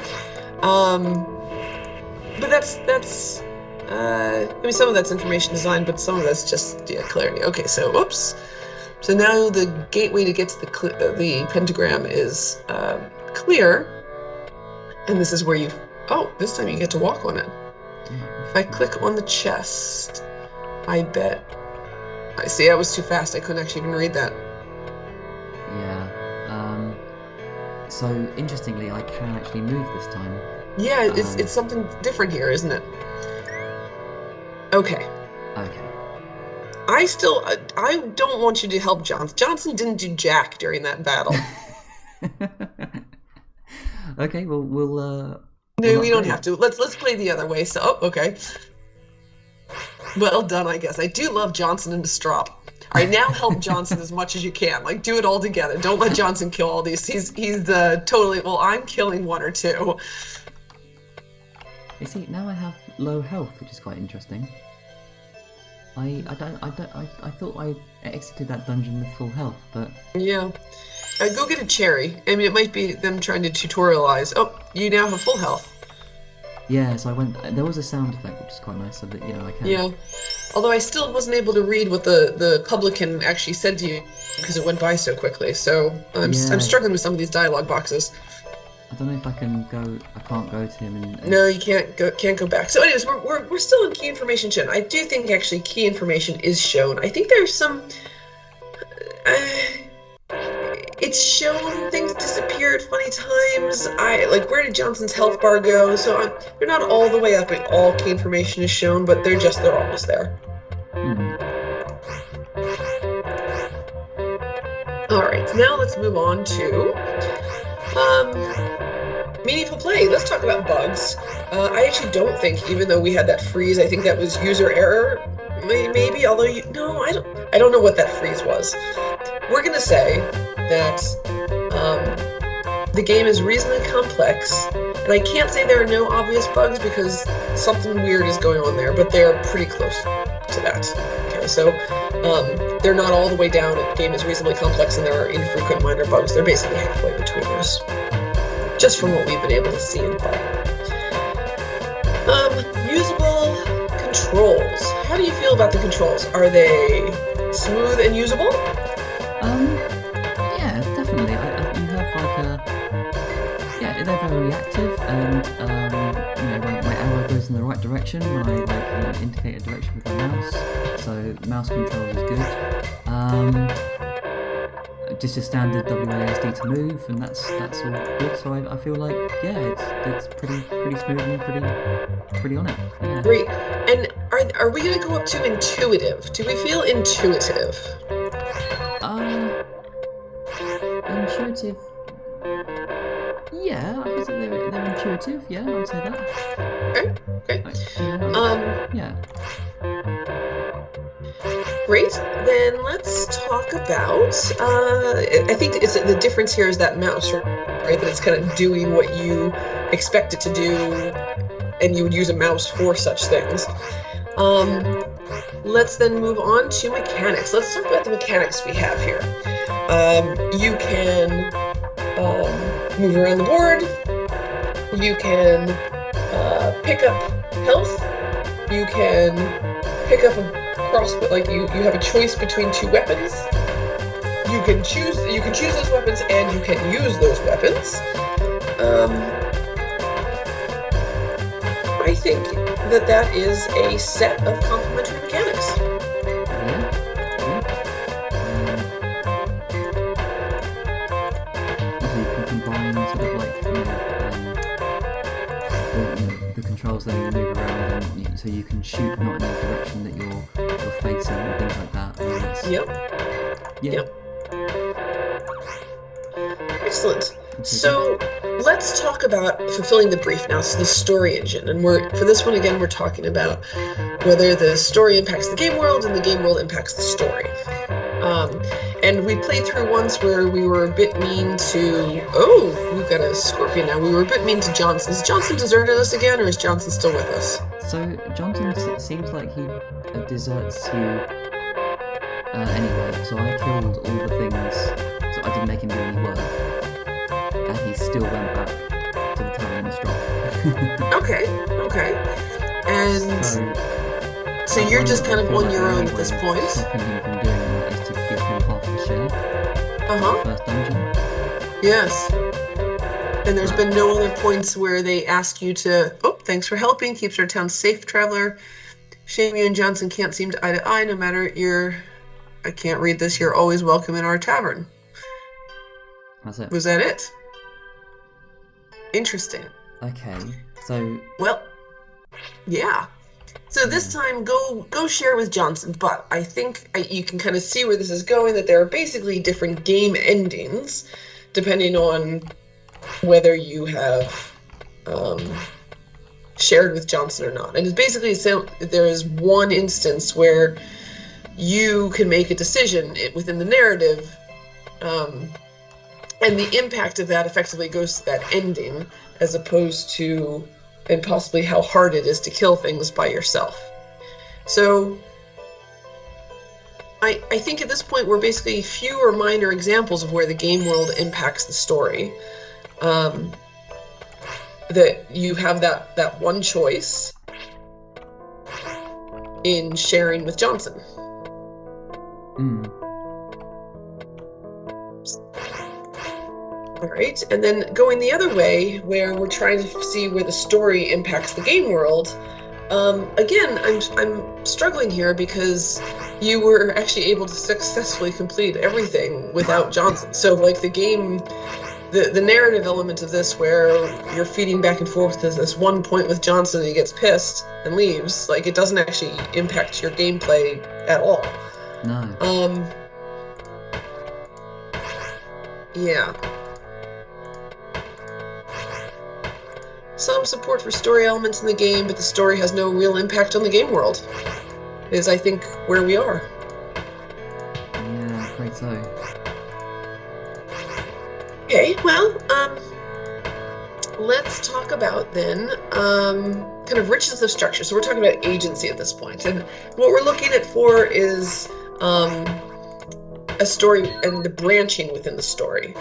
But that's. I mean, some of that's information design, but some of that's just clarity. Okay, so whoops. So now the gateway to get to the pentagram is clear, and this is where this time you get to walk on it. If I click on the chest, I bet. I see, that was too fast. I couldn't actually even read that. Yeah. So interestingly, I can actually move this time. Yeah, it's something different here, isn't it? Okay. I don't want you to help Johnson. Johnson didn't do jack during that battle. Okay, well, we'll no, we don't have to. Let's play the other way. So, okay. Well done, I guess. I do love Johnson and Distraught. All right, now help Johnson as much as you can. Like, do it all together. Don't let Johnson kill all these. He's totally. Well, I'm killing one or two. You see, now I have low health, which is quite interesting. I thought I exited that dungeon with full health, but... Yeah. Go get a cherry. I mean, it might be them trying to tutorialize. Oh, you now have full health. Yeah, so I went... There was a sound effect, which is quite nice, so that, I can... Yeah. Although I still wasn't able to read what the publican actually said to you, because it went by so quickly, so I'm struggling with some of these dialogue boxes. I don't know if I can go. I can't go to him. And No, you can't go back. So, anyways, we're still in key information shown. I do think actually key information is shown. I think there's some. It's shown things disappear at funny times. Where did Johnson's health bar go? So they're not all the way up, and all key information is shown, but they're almost there. All right, now let's move on to. Meaningful play. Let's talk about bugs. I actually don't think, even though we had that freeze, I think that was user error. Maybe, although I don't know what that freeze was. We're gonna say that the game is reasonably complex, and I can't say there are no obvious bugs because something weird is going on there, but they're pretty close to that. Okay. way. So they're not all the way down. The game is reasonably complex and there are infrequent minor bugs. They're basically halfway between those, just from what we've been able to see and play. Usable controls. How do you feel about the controls? Are they smooth and usable? Yeah, definitely. You have like they're very reactive, and my arrow goes in the right direction when I indicate a direction with my mouse. So mouse control is good. Just a standard WASD to move, and that's all good. So I feel like it's pretty smooth and pretty on it. Yeah. Great. And are we going to go up to intuitive? Do we feel intuitive? Intuitive. Yeah, I would say they're intuitive. Yeah, I would say that. Okay. Yeah. Great. Then let's talk about. I think the difference here is that mouse, right? That it's kind of doing what you expect it to do, and you would use a mouse for such things. Let's then move on to mechanics. Let's talk about the mechanics we have here. You can move around the board. You can pick up health. You can pick up a crossbow. Like you have a choice between two weapons. You can choose those weapons, and you can use those weapons. I think that is a set of complementary mechanics. So you can combine sort of like the controls that you move around, and so you can shoot not in the direction that you're facing and things like that. Yep. Excellent. So let's talk about fulfilling the brief now. So the story engine, and for this one again, we're talking about whether the story impacts the game world and the game world impacts the story. And we played through once where we were a bit mean to. Oh, we've got a scorpion now. We were a bit mean to Johnson. Has Johnson deserted us again, or is Johnson still with us? So Johnson seems like he deserts you anyway. So I killed all the things, so I didn't make him do any work. And he still went back to the tavern and stopped. Okay. And so you're just kind of on your own at this point. Stopping him from doing that is to give him half the share. The first dungeon. Yes. And there's been no other points where they ask you to. Oh, thanks for helping. Keeps our town safe, traveler. Shame you and Johnson can't seem to eye to eye. No matter I can't read this. You're always welcome in our tavern. That's it. Was that it? Interesting. Okay, so. Well, yeah. So this time, go share with Johnson. But I think you can kind of see where this is going. That there are basically different game endings, depending on whether you have shared with Johnson or not. And it's basically there is one instance where you can make a decision within the narrative. And the impact of that effectively goes to that ending, as opposed to, and possibly how hard it is to kill things by yourself. So I think at this point we're basically fewer minor examples of where the game world impacts the story. That you have that one choice in sharing with Johnson. All right, and then going the other way, where we're trying to see where the story impacts the game world. Again, I'm struggling here because you were actually able to successfully complete everything without Johnson. So, like the game, the narrative element of this, where you're feeding back and forth to this one point with Johnson, and he gets pissed and leaves. Like, it doesn't actually impact your gameplay at all. No. Yeah. Some support for story elements in the game, but the story has no real impact on the game world. Is, I think, where we are. Yeah, I'm afraid so. Okay, well, let's talk about then kind of richness of structure. So we're talking about agency at this point, and what we're looking at for is a story and the branching within the story.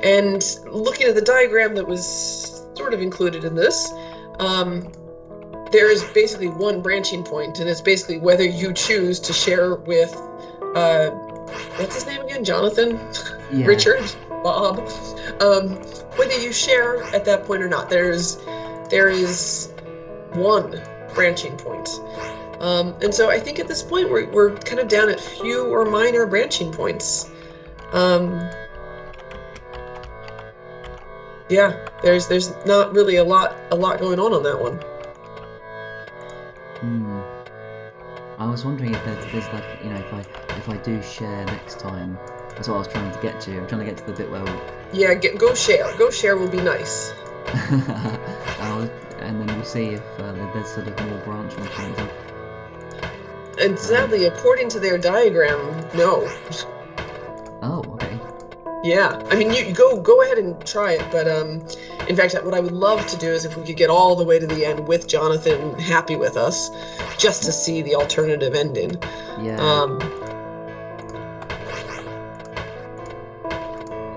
And looking at the diagram that was sort of included in this, there is basically one branching point, and it's basically whether you choose to share with what's his name again? Jonathan? Yeah. Richard? Bob? Whether you share at that point or not. There is one branching point. And so I think at this point we're kind of down at few or minor branching points. Yeah, there's not really a lot going on that one. I was wondering if there's like, you know, if I do share next time. That's what I was trying to get to. I'm trying to get to the bit where. Yeah, go share. Go share will be nice. And then we'll see if there's sort of more branching points. And sadly, according to their diagram, no. Oh, okay. Yeah, I mean, you go ahead and try it, but in fact, what I would love to do is if we could get all the way to the end with Jonathan happy with us, just to see the alternative ending. Yeah.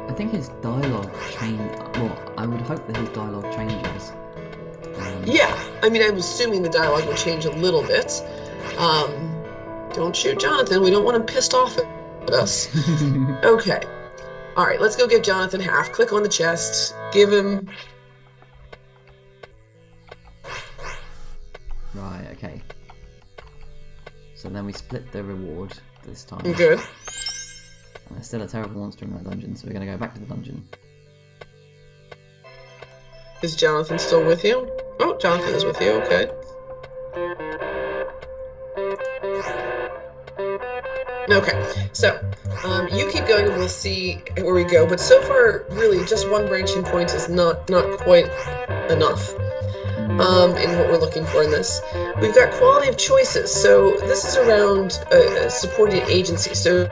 I think his dialogue changed. Well, I would hope that his dialogue changes. Yeah, I mean, I'm assuming the dialogue will change a little bit. Don't shoot Jonathan. We don't want him pissed off at us. Okay. All right, let's go give Jonathan half. Click on the chest. Give him... Right, okay. So then we split the reward this time. Good. And there's still a terrible monster in that dungeon, so we're going to go back to the dungeon. Is Jonathan still with you? Oh, Jonathan is with you, okay. Okay, so you keep going and we'll see where we go, but so far, really, just one branching point is not quite enough in what we're looking for in this. We've got quality of choices, so this is around supporting agency. So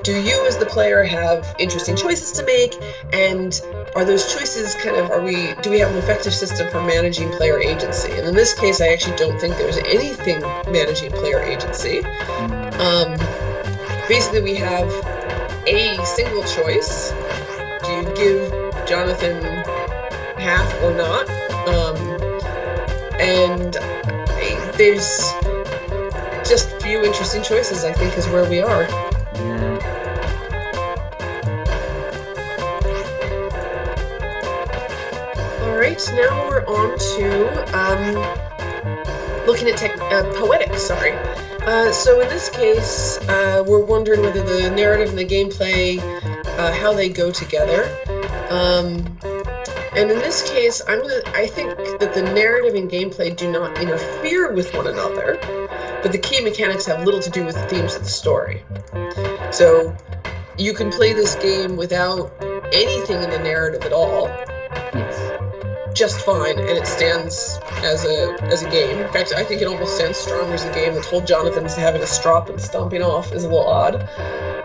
do you as the player have interesting choices to make, and are those choices kind of, do we have an effective system for managing player agency? And in this case, I actually don't think there's anything managing player agency. Basically, we have a single choice. Do you give Jonathan half or not? And there's just few interesting choices, I think, is where we are. Yeah. All right, now we're on to looking at poetics, sorry. So in this case, we're wondering whether the narrative and the gameplay, how they go together. And in this case, I think that the narrative and gameplay do not interfere with one another, but the key mechanics have little to do with the themes of the story. So you can play this game without anything in the narrative at all. Yes. Just fine, and it stands as a game. In fact, I think it almost stands stronger as a game. The whole Jonathan's having a strop and stomping off is a little odd.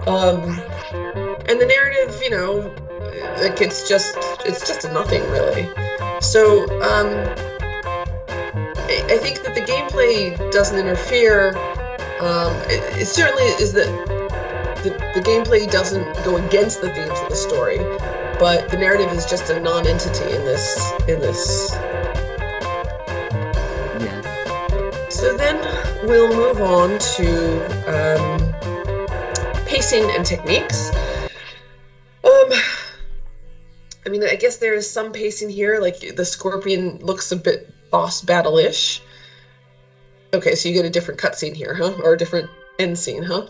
And the narrative, like it's just a nothing really. So I think that the gameplay doesn't interfere. It certainly is that the gameplay doesn't go against the themes of the story. But the narrative is just a non-entity in this. Yeah. So then we'll move on to pacing and techniques. I mean, I guess there is some pacing here. Like the scorpion looks a bit boss battle-ish. Okay, so you get a different cutscene here, huh? Or a different end scene, huh?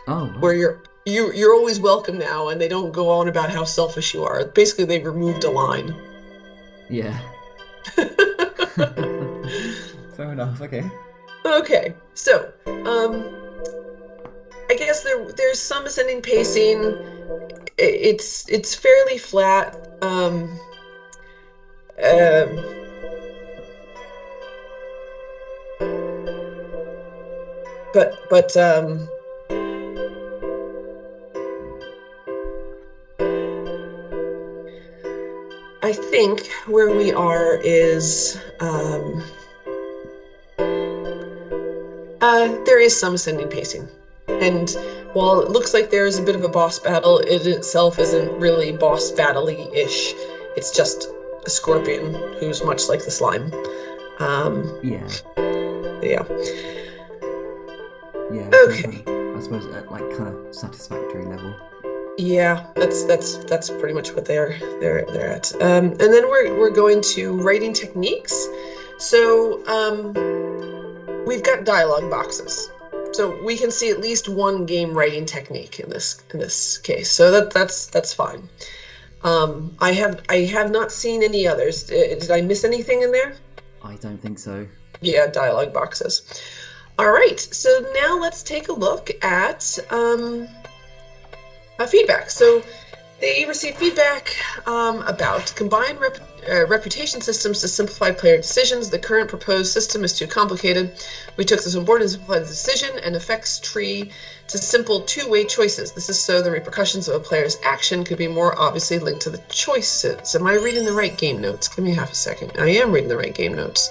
Oh. Wow. Where you're always welcome now, and they don't go on about how selfish you are. Basically, they've removed a line. Yeah. Fair enough, okay. Okay, so, I guess there's some ascending pacing. It's fairly flat. But I I think where we are is there is some ascending pacing. And while it looks like there is a bit of a boss battle, it itself isn't really boss battle-y-ish. It's just a scorpion who's much like the slime. Yeah. Yeah. Yeah. Okay. I suppose at like kind of satisfactory level. Yeah, that's pretty much what they're at. And then we're going to writing techniques. So we've got dialogue boxes. So we can see at least one game writing technique in this case. So that's fine. I have not seen any others. Did I miss anything in there? I don't think so. Yeah, dialogue boxes. All right. So now let's take a look at feedback. So they received feedback about combined reputation systems to simplify player decisions. The current proposed system is too complicated. We took this on board and simplified the decision and effects tree to simple two-way choices. This is so the repercussions of a player's action could be more obviously linked to the choices. Am I reading the right game notes? Give me half a second. I am reading the right game notes.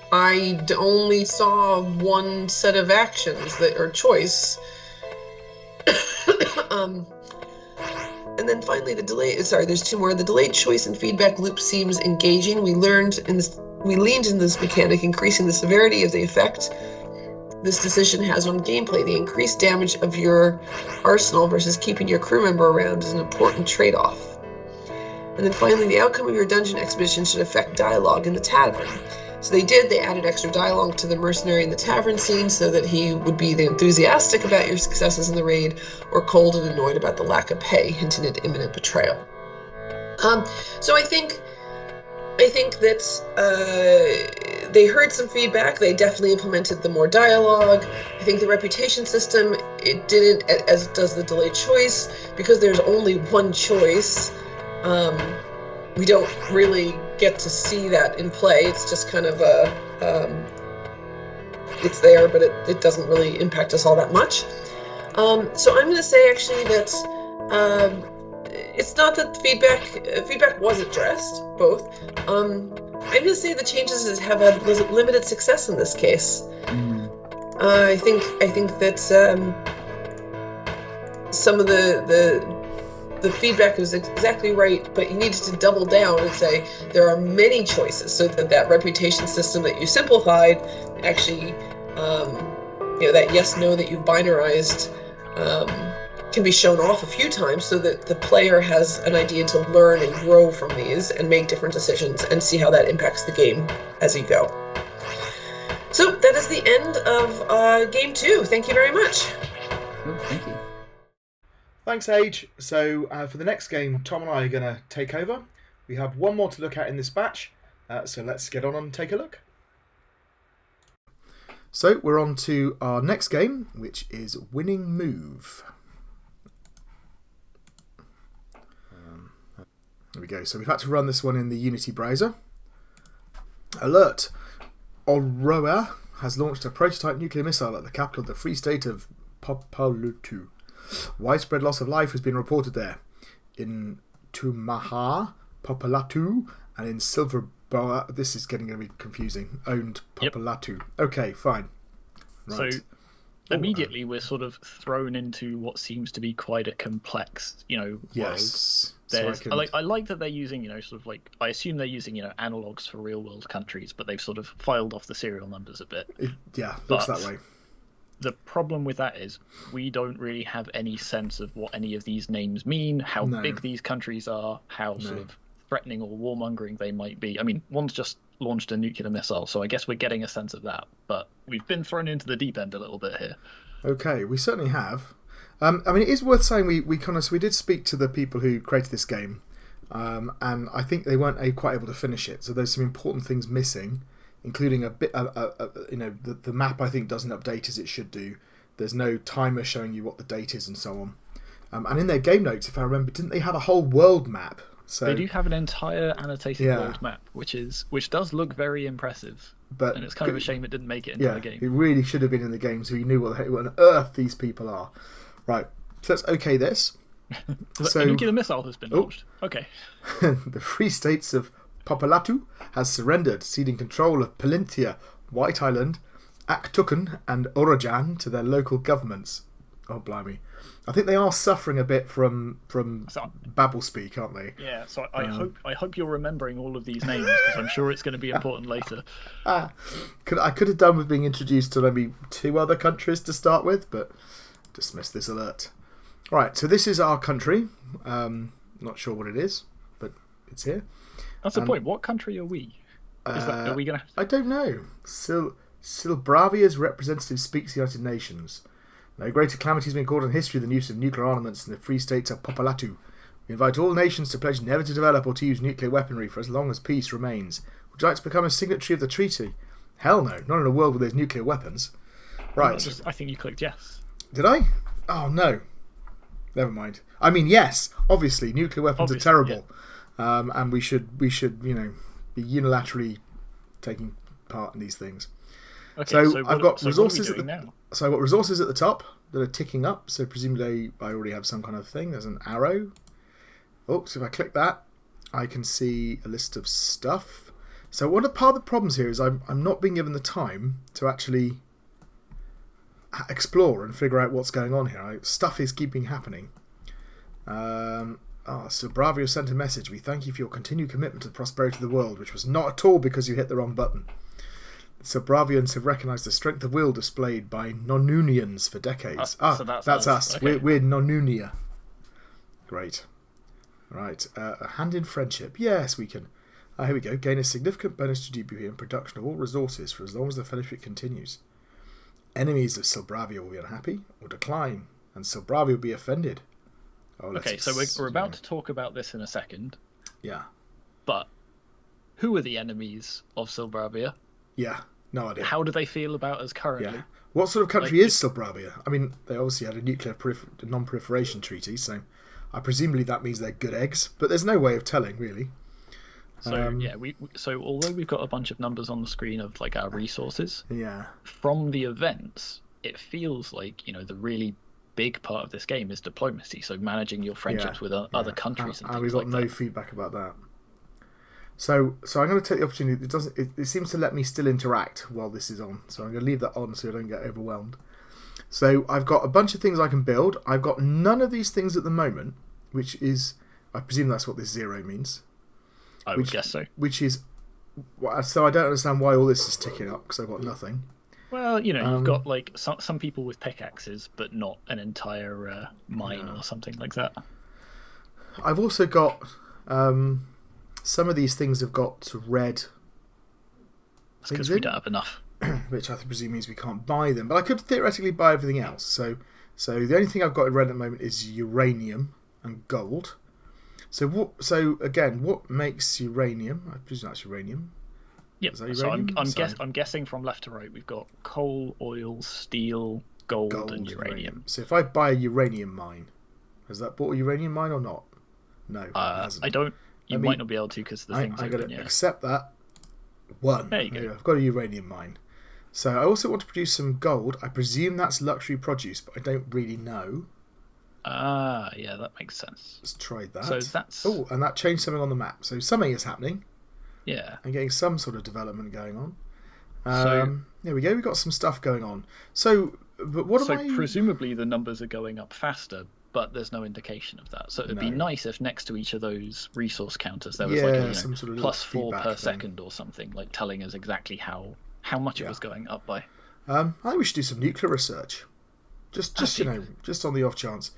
I only saw one set of actions that are choice. And then finally, there's two more. The delayed choice and feedback loop seems engaging. We leaned in this mechanic, increasing the severity of the effect this decision has on gameplay. The increased damage of your arsenal versus keeping your crew member around is an important trade-off. And then finally, the outcome of your dungeon expedition should affect dialogue in the tavern. So they added extra dialogue to the mercenary in the tavern scene so that he would be enthusiastic about your successes in the raid or cold and annoyed about the lack of pay, hinting at imminent betrayal. So I think that they heard some feedback. They definitely implemented the more dialogue. I think the reputation system, it didn't, as does the delayed choice, because there's only one choice. We don't really get to see that in play. It's just kind of it's there, but it doesn't really impact us all that much. So I'm going to say actually that it's not that feedback was addressed, both. I'm going to say the changes have had limited success in this case. I think that some of the feedback was exactly right, but you needed to double down and say there are many choices, so that reputation system that you simplified actually, that yes/no that you binarized can be shown off a few times, so that the player has an idea to learn and grow from these and make different decisions and see how that impacts the game as you go. So that is the end of Game 2. Thank you very much. Oh, thank you. Thanks, Age. So for the next game, Tom and I are going to take over. We have one more to look at in this batch, so let's get on and take a look. So we're on to our next game, which is Winning Move. There we go. So we've had to run this one in the Unity browser. Alert! Aurora has launched a prototype nuclear missile at the capital of the Free State of Papalatu. Widespread loss of life has been reported there. In Tumaha, Papalatu, and in Silverboa, this is going to be confusing, owned Papalatu. Yep. Okay, fine. Right. So immediately we're sort of thrown into what seems to be quite a complex, world. Yes. There's, so I like that they're using, sort of like, I assume they're using, analogs for real world countries, but they've sort of filed off the serial numbers a bit. Looks that way. The problem with that is we don't really have any sense of what any of these names mean, how big these countries are, how sort of threatening or warmongering they might be. I mean, one's just launched a nuclear missile, so I guess we're getting a sense of that. But we've been thrown into the deep end a little bit here. Okay, we certainly have. I mean, it is worth saying we did speak to the people who created this game, and I think they weren't quite able to finish it. So there's some important things missing, including a bit, the map I think doesn't update as it should do. There's no timer showing you what the date is and so on. And in their game notes, if I remember, didn't they have a whole world map? So they do have an entire annotated world map, which does look very impressive. And it's kind of a shame it didn't make it into the game. It really should have been in the game, so you knew what on earth these people are. Right, so let's OK this. So, a nuclear missile has been launched. Okay. The Free States of Popolatu has surrendered, ceding control of Palinthia, White Island, Aktukun and Orojan to their local governments. Oh, blimey. I think they are suffering a bit from Babel speak, aren't they? Yeah, so I hope you're remembering all of these names, because I'm sure it's going to be important later. I could have done with being introduced to maybe 2 other countries to start with, but dismiss this alert. Right, so this is our country. Not sure what it is, but it's here. That's the point. What country are we? Are we going to? I don't know. Silbravia's representative speaks the United Nations. No greater calamity has been caused in history than the use of nuclear armaments in the Free States of Popolatu. We invite all nations to pledge never to develop or to use nuclear weaponry for as long as peace remains. Would you like to become a signatory of the treaty? Hell no, not in a world where there's nuclear weapons. Right. I think you clicked yes. Did I? Oh, no. Never mind. I mean, yes, obviously, nuclear weapons are terrible. Yeah. And we should, be unilaterally taking part in these things. Okay, so I've got resources now? So I've got resources at the top that are ticking up. So presumably I already have some kind of thing. There's an arrow. Oh, so if I click that, I can see a list of stuff. So part of the problems here is I'm not being given the time to actually explore and figure out what's going on here. Stuff is keeping happening. So Bravio sent a message. We thank you for your continued commitment to the prosperity of the world, which was not at all because you hit the wrong button. So Bravians have recognised the strength of will displayed by Nonunians for decades. So that's us. Okay. We're Nonunia. Great. Right. A hand in friendship. Yes, we can. Here we go. Gain a significant bonus to GPP and production of all resources for as long as the fellowship continues. Enemies of Silbravia will be unhappy or decline, and Silbravia will be offended. Okay, so we're about to talk about this in a second. Yeah. But who are the enemies of Silbravia? Yeah, no idea. How do they feel about us currently? Yeah. What sort of country is Silbravia? I mean, they obviously had a nuclear non-proliferation treaty, so presumably that means they're good eggs, but there's no way of telling, really. So so although we've got a bunch of numbers on the screen of like our resources, from the events, it feels like the really big part of this game is diplomacy. So managing your friendships with other countries and things we've got like no feedback about that. So I'm going to take the opportunity. It seems to let me still interact while this is on. So I'm going to leave that on so I don't get overwhelmed. So I've got a bunch of things I can build. I've got none of these things at the moment, which is, I presume that's what this 0 means. I would guess so. Which is, so I don't understand why all this is ticking up because I've got nothing. Well, you've got like some people with pickaxes, but not an entire mine or something like that. I've also got some of these things have got red. That's because we don't have enough. Which I presume means we can't buy them, but I could theoretically buy everything else. So the only thing I've got in red at the moment is uranium and gold. So what makes uranium? I presume that's uranium. Yep. So I'm guessing from left to right we've got coal, oil, steel, gold and uranium. So if I buy a uranium mine, has that bought a uranium mine or not? No, it hasn't. I don't. You might not be able to because the thing's I'm open. going to accept that. One. There you go. I've got a uranium mine. So I also want to produce some gold. I presume that's luxury produce, but I don't really know. Yeah, that makes sense. Let's try that. So that's... Oh, and that changed something on the map. So something is happening. Yeah. I'm getting some sort of development going on. There we go. We've got some stuff going on. So presumably the numbers are going up faster, but there's no indication of that. So it'd be nice if next to each of those resource counters there was some sort of plus 4 per thing. second or something, like telling us exactly how much it was going up by. I think we should do some nuclear research. Just on the off chance.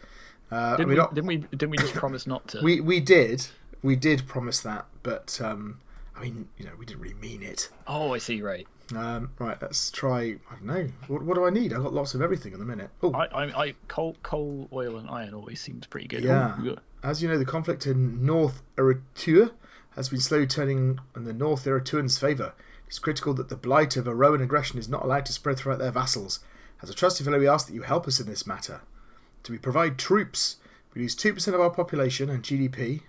Didn't we just promise not to? We did promise that, but we didn't really mean it. Oh, I see. Right. Right. Let's try. I don't know. What do I need? I've got lots of everything at the minute. Oh, coal, oil, and iron always seems pretty good. Yeah. Ooh. As you know, the conflict in North Eritrea has been slowly turning in the North Eritreans' favour. It's critical that the blight of Aroan aggression is not allowed to spread throughout their vassals. As a trusted fellow, we ask that you help us in this matter. We provide troops. We lose 2% of our population and GDP.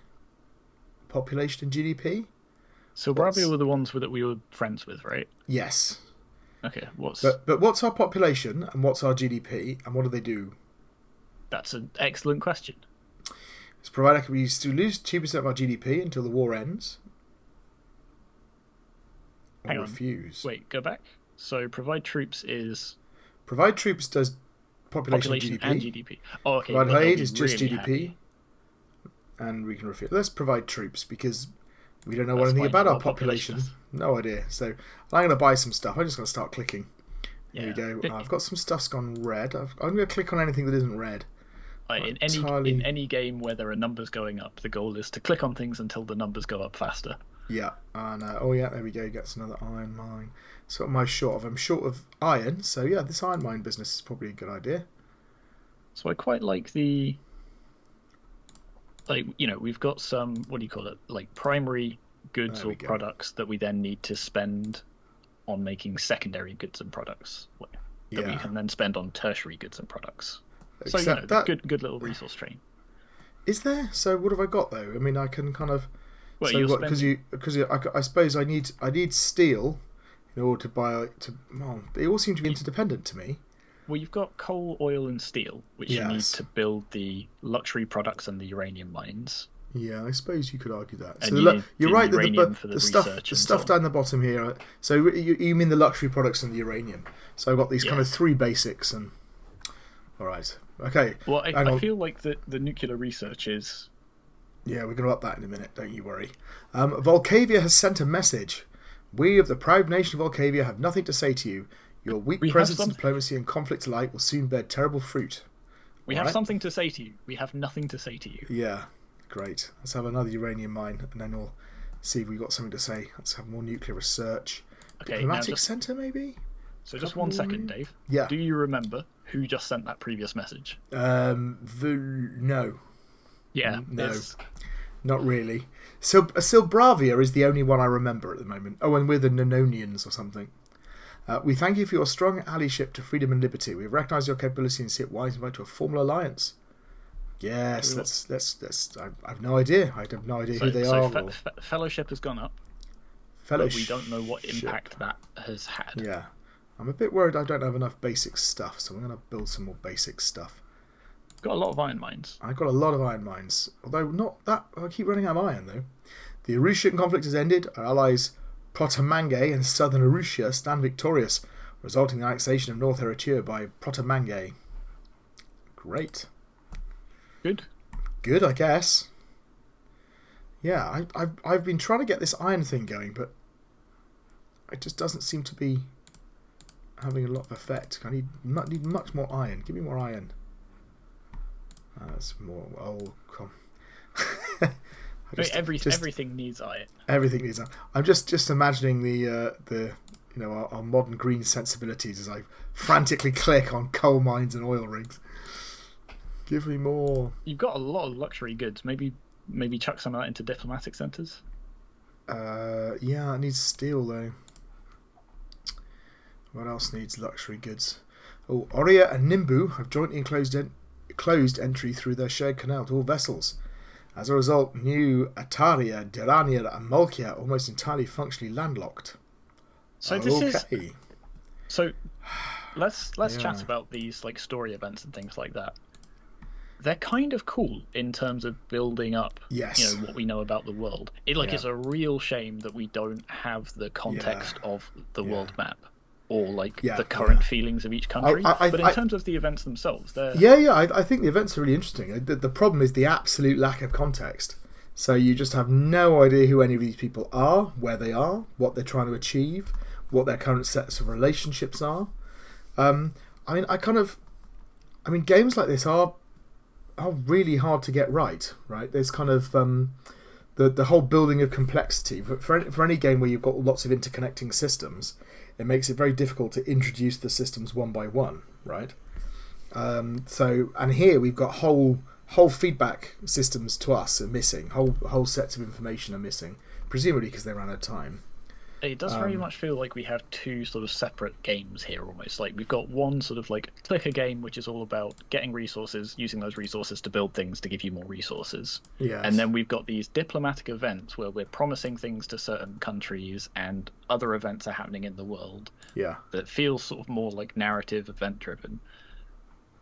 So Bravia were the ones that we were friends with, right? Yes. Okay. But what's our population and what's our GDP and what do they do? That's an excellent question. It's provided we used to lose 2% of our GDP until the war ends. Hang on. Refuse. Wait, go back. So provide troops is... Provide troops does population GDP. And GDP. Oh, okay. Provide aid is just really GDP. Happy. And we can refuse. Let's provide troops because we don't know anything about our population. No idea. So I'm going to buy some stuff. I'm just going to start clicking. There we go. I've got some stuff's gone red. I'm going to click on anything that isn't red. In any game where there are numbers going up, the goal is to click on things until the numbers go up faster. Yeah, and oh yeah, there we go. Gets another iron mine. So what am I short of? I'm short of iron. So yeah, this iron mine business is probably a good idea. So I quite like the, we've got some, what do you call it, like primary goods or products that we then need to spend on making secondary goods and products that we can then spend on tertiary goods and products. So that good little resource train. Is there? So what have I got though? I mean, I can kind of. Well, so what? Because I suppose I need steel in order to buy. Well, they all seem to be interdependent to me. Well, you've got coal, oil, and steel, which you need to build the luxury products and the uranium mines. Yeah, I suppose you could argue that. And so you're right. The stuff down the bottom here. So you mean the luxury products and the uranium? So I've got these kind of three basics and. All right. Okay. Well, I feel like the nuclear research is. Yeah, we're going to up that in a minute. Don't you worry. Volcavia has sent a message. We of the proud nation of Volcavia have nothing to say to you. Your weak presence, diplomacy, and conflict alike will soon bear terrible fruit. We have something to say to you. We have nothing to say to you. Yeah, great. Let's have another uranium mine, and then we'll see if we've got something to say. Let's have more nuclear research. Okay, diplomatic centre, maybe? So just 1 second, Dave. Yeah. Do you remember who just sent that previous message? No. Yeah. No. Not really. So Silbravia is the only one I remember at the moment. Oh, and we're the Nononians or something. We thank you for your strong allyship to freedom and liberty. We recognise your capability and see it wise invite to a formal alliance. Yes, let's. I have no idea. I have no idea who they are. Fellowship has gone up. Fellowship. But we don't know what impact that has had. Yeah. I'm a bit worried I don't have enough basic stuff, so I'm going to build some more basic stuff. Got a lot of iron mines. I've got a lot of iron mines, although not that. I keep running out of iron though. The Arushian conflict has ended. Our allies Protomange and southern Arusha stand victorious, resulting in the annexation of North Eritrea by Protomange. Great. Good, I guess. Yeah, I've been trying to get this iron thing going, but it just doesn't seem to be having a lot of effect. I need much more iron. Give me more iron. That's more. Oh, come. Everything needs iron. Everything needs iron. I'm just imagining the our modern green sensibilities as I frantically click on coal mines and oil rigs. Give me more. You've got a lot of luxury goods. Maybe chuck some of that into diplomatic centres. Yeah, it needs steel though. What else needs luxury goods? Oh, Oria and Nimbu have jointly closed entry through their shared canal to all vessels. As a result, New Ataria, Dirania, and Molkia are almost entirely functionally landlocked. So let's chat about these like story events and things like that. They're kind of cool in terms of building up, what we know about the world. It's a real shame that we don't have the context of the world map. Or the current feelings of each country, but in terms of the events themselves, they're... I think the events are really interesting. The problem is the absolute lack of context. So you just have no idea who any of these people are, where they are, what they're trying to achieve, what their current sets of relationships are. Games like this are really hard to get right. There's kind of the whole building of complexity. But for any game where you've got lots of interconnecting systems, it makes it very difficult to introduce the systems one by one, right? And here we've got whole feedback systems to us are missing. Whole sets of information are missing, presumably because they ran out of time. It does very much feel like we have two sort of separate games here, almost. Like we've got one sort of like clicker game, which is all about getting resources, using those resources to build things to give you more resources. Yes. And then we've got these diplomatic events where we're promising things to certain countries and other events are happening in the world. Yeah. That feels sort of more like narrative, event driven.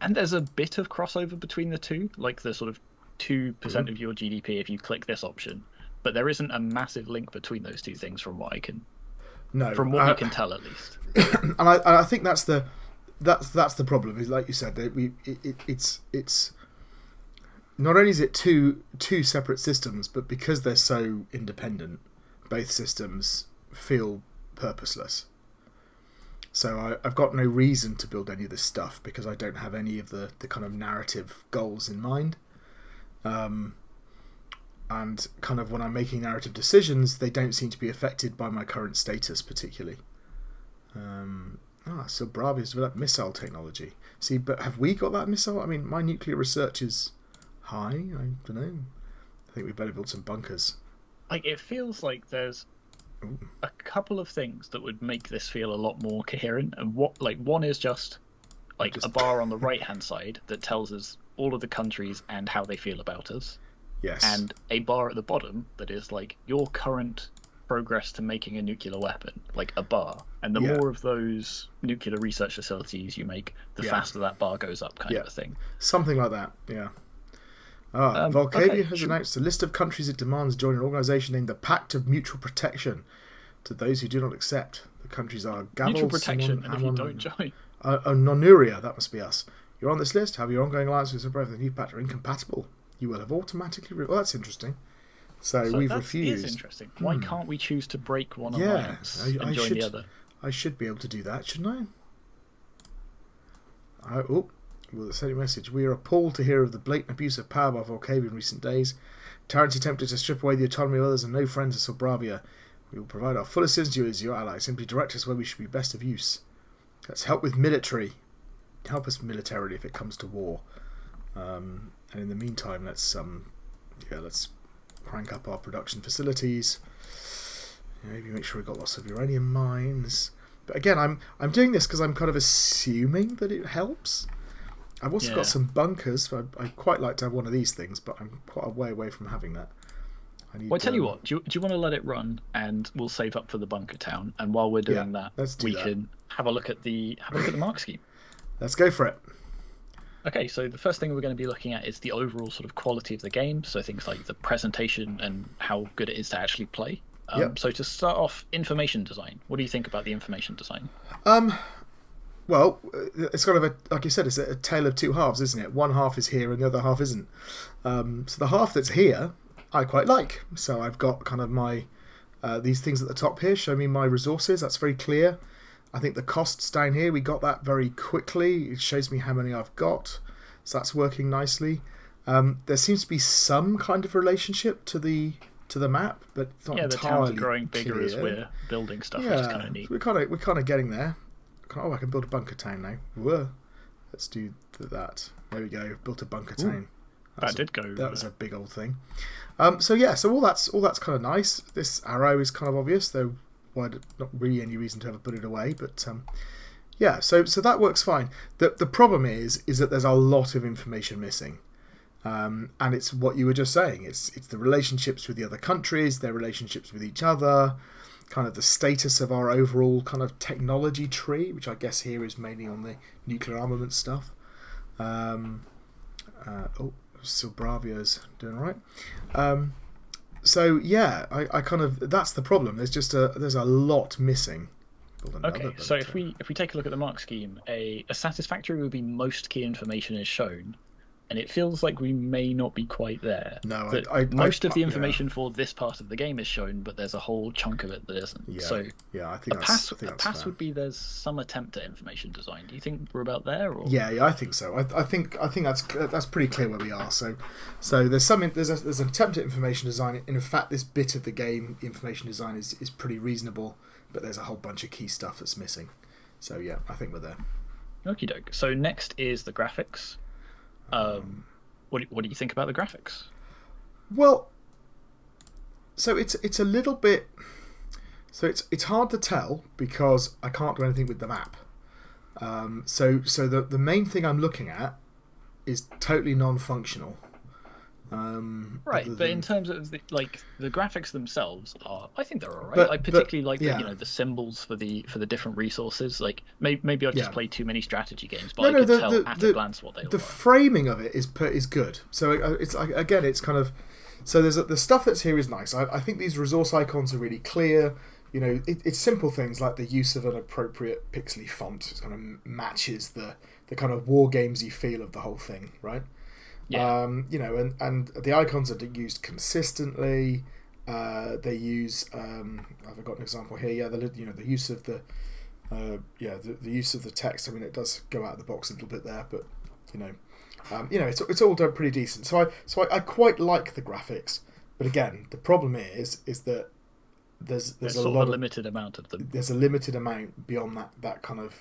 And there's a bit of crossover between the two, like the sort of 2% of your GDP if you click this option, but there isn't a massive link between those two things from what I can you can tell at least. And I think that's the problem. Is like you said, it's not only is it two separate systems, but because they're so independent, both systems feel purposeless. So I've got no reason to build any of this stuff because I don't have any of the kind of narrative goals in mind. And kind of when I'm making narrative decisions, they don't seem to be affected by my current status particularly. So Bravia's developed missile technology. See, but have we got that missile? I mean, my nuclear research is high. I don't know. I think we better build some bunkers. Like, it feels like there's a couple of things that would make this feel a lot more coherent. And one is just a bar on the right hand side that tells us all of the countries and how they feel about us. Yes. And a bar at the bottom that is like your current progress to making a nuclear weapon, like a bar. And the more of those nuclear research facilities you make, the faster that bar goes up, kind of a thing. Something like that, yeah. Volcavia has announced a list of countries it demands join an organisation named the Pact of Mutual Protection. To those who do not accept, the countries are Gavel, Mutual Protection, Simon, and if you don't join... Nonuria, that must be us. You're on this list. However, your ongoing alliance with the new pact are incompatible. You will have automatically... Well, that's interesting. So we've refused. That is interesting. Why can't we choose to break one alliance and join the other? I should be able to do that, shouldn't I? Well, send a message. We are appalled to hear of the blatant abuse of power by Volcavia in recent days. Tyrants attempted to strip away the autonomy of others and no friends of Sobravia. We will provide our full assistance to you as your allies. Simply direct us where we should be best of use. Let's help with military. Help us militarily if it comes to war. And in the meantime, let's crank up our production facilities. Maybe make sure we've got lots of uranium mines. But again, I'm doing this because I'm kind of assuming that it helps. I've also got some bunkers. I'd quite like to have one of these things, but I'm quite a way away from having that. I tell you what, do you want to let it run and we'll save up for the bunker town, and while we're doing that, we can have a look at the mark scheme. Let's go for it. Okay, so the first thing we're going to be looking at is the overall sort of quality of the game, so things like the presentation and how good it is to actually play. So to start off, information design. What do you think about the information design? Well, it's kind of like you said, it's a tale of two halves, isn't it? One half is here and the other half isn't. So the half that's here, I quite like. So I've got kind of my these things at the top here show me my resources. That's very clear. I think the costs down here, we got that very quickly. It shows me how many I've got. So that's working nicely. There seems to be some kind of relationship to the map, but it's not entirely the towns are growing bigger clear. as we're building stuff, which is kind of neat. We're kind of getting there. I can build a bunker town now. Whoa. Let's do that. There we go. Built a bunker town. That was a big old thing. So all that's kind of nice. This arrow is kind of obvious, though. Not really any reason to ever put it away, but so that works fine. The problem is that there's a lot of information missing, and it's what you were just saying. It's the relationships with the other countries, their relationships with each other, kind of the status of our overall kind of technology tree, which I guess here is mainly on the nuclear armament stuff. Still Bravia's doing all right. I kind of, that's the problem. There's a lot missing. Okay, so if we take a look at the mark scheme, a satisfactory would be most key information is shown, and it feels like we may not be quite there. No, most of the information for this part of the game is shown, but there's a whole chunk of it that isn't. I think a pass would be there's some attempt at information design. Do you think we're about there? Or? Yeah, I think so. I think that's pretty clear where we are. So there's an attempt at information design. In fact, this bit of the game, information design, is pretty reasonable, but there's a whole bunch of key stuff that's missing. So yeah, I think we're there. Okie doke. So next is the graphics. What do you think about the graphics? Well, so it's a little bit. So it's hard to tell because I can't do anything with the map. So the main thing I'm looking at is totally non-functional. Right, but in terms of the graphics themselves I think they're alright. But- I particularly like yeah. the symbols for the different resources. Like maybe I've just Yeah. played too many strategy games, but No, I no, could tell at a glance what they the were. framing of it is good. So it's like, again, it's kind of, so the stuff that's here is nice. I think these resource icons are really clear. You know, it's simple things like the use of an appropriate pixely font. It kind of matches the kind of war gamesy feel of the whole thing, right? Yeah. You know, and the icons are used consistently. They use I've got an example here. Yeah, the use of the use of the text. I mean, it does go out of the box a little bit there, but you know, it's all done pretty decent. So I quite like the graphics, but again, the problem is that there's a sort lot of a limited amount of them. There's a limited amount beyond that kind of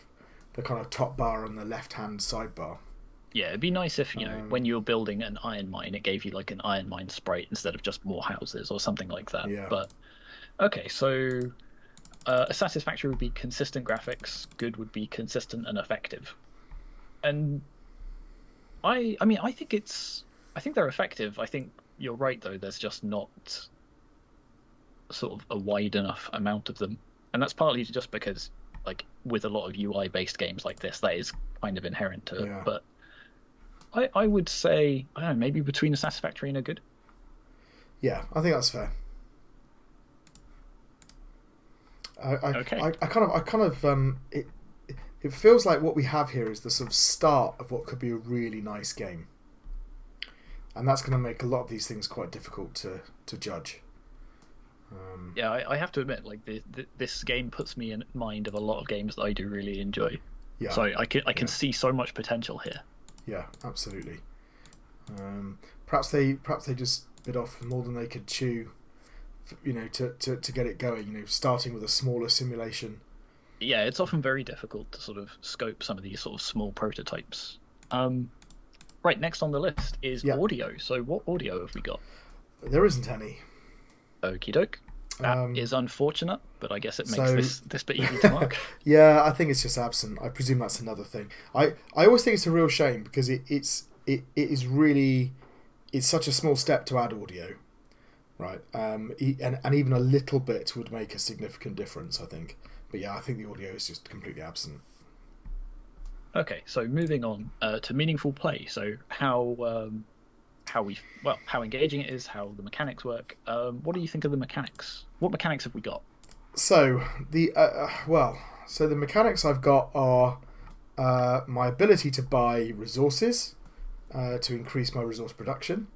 the kind of top bar on the left hand sidebar. Yeah, it'd be nice if, when you were building an iron mine, it gave you like an iron mine sprite instead of just more houses or something like that. Yeah. But okay, so a satisfactory would be consistent graphics, good would be consistent and effective. And I think they're effective. I think you're right though, there's just not sort of a wide enough amount of them. And that's partly just because like with a lot of UI based games like this, that is kind of inherent to it. But I would say, I don't know, maybe between a satisfactory and a good. Yeah, I think that's fair. Okay. It feels like what we have here is the sort of start of what could be a really nice game, and that's going to make a lot of these things quite difficult to judge. Yeah, I have to admit, like this game puts me in mind of a lot of games that I do really enjoy. Yeah. So I can see so much potential here. Yeah, absolutely. Perhaps they just bit off more than they could chew, to get it going. Starting with a smaller simulation. Yeah, it's often very difficult to sort of scope some of these sort of small prototypes. Right, next on the list is audio. So what audio have we got? There isn't any. Okie doke. That is unfortunate, but I guess it makes this bit easy to mark. Yeah, I think it's just absent. I presume that's another thing. I always think it's a real shame because it is really, it's such a small step to add audio, right? And even a little bit would make a significant difference, I think. But yeah, I think the audio is just completely absent. Okay, so moving on to meaningful play. So how engaging it is, how the mechanics work. What do you think of the mechanics? What mechanics have we got? So the mechanics I've got are my ability to buy resources to increase my resource production,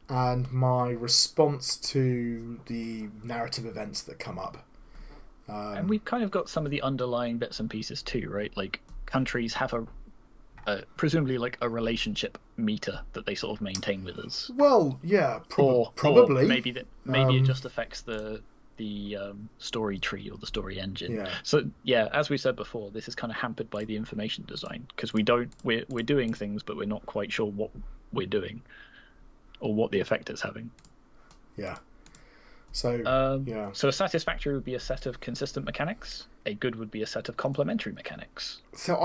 and my response to the narrative events that come up. And we've kind of got some of the underlying bits and pieces too, right? Like countries have presumably like a relationship meter that they sort of maintain with us. Well, yeah, probably. Or maybe it just affects the story tree or the story engine. Yeah. So yeah, as we said before, this is kind of hampered by the information design because we're doing things, but we're not quite sure what we're doing or what the effect is having. Yeah. So yeah. So a satisfactory would be a set of consistent mechanics. A good would be a set of complementary mechanics. So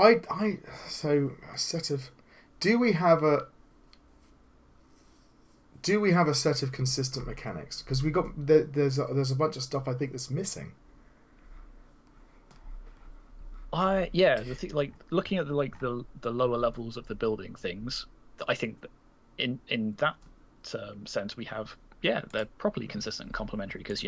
so a set of. Do we have a set of consistent mechanics? Because there's a bunch of stuff I think that's missing. Like looking at the lower levels of the building things, I think that in that sense we have. Yeah, they're properly consistent and complementary because,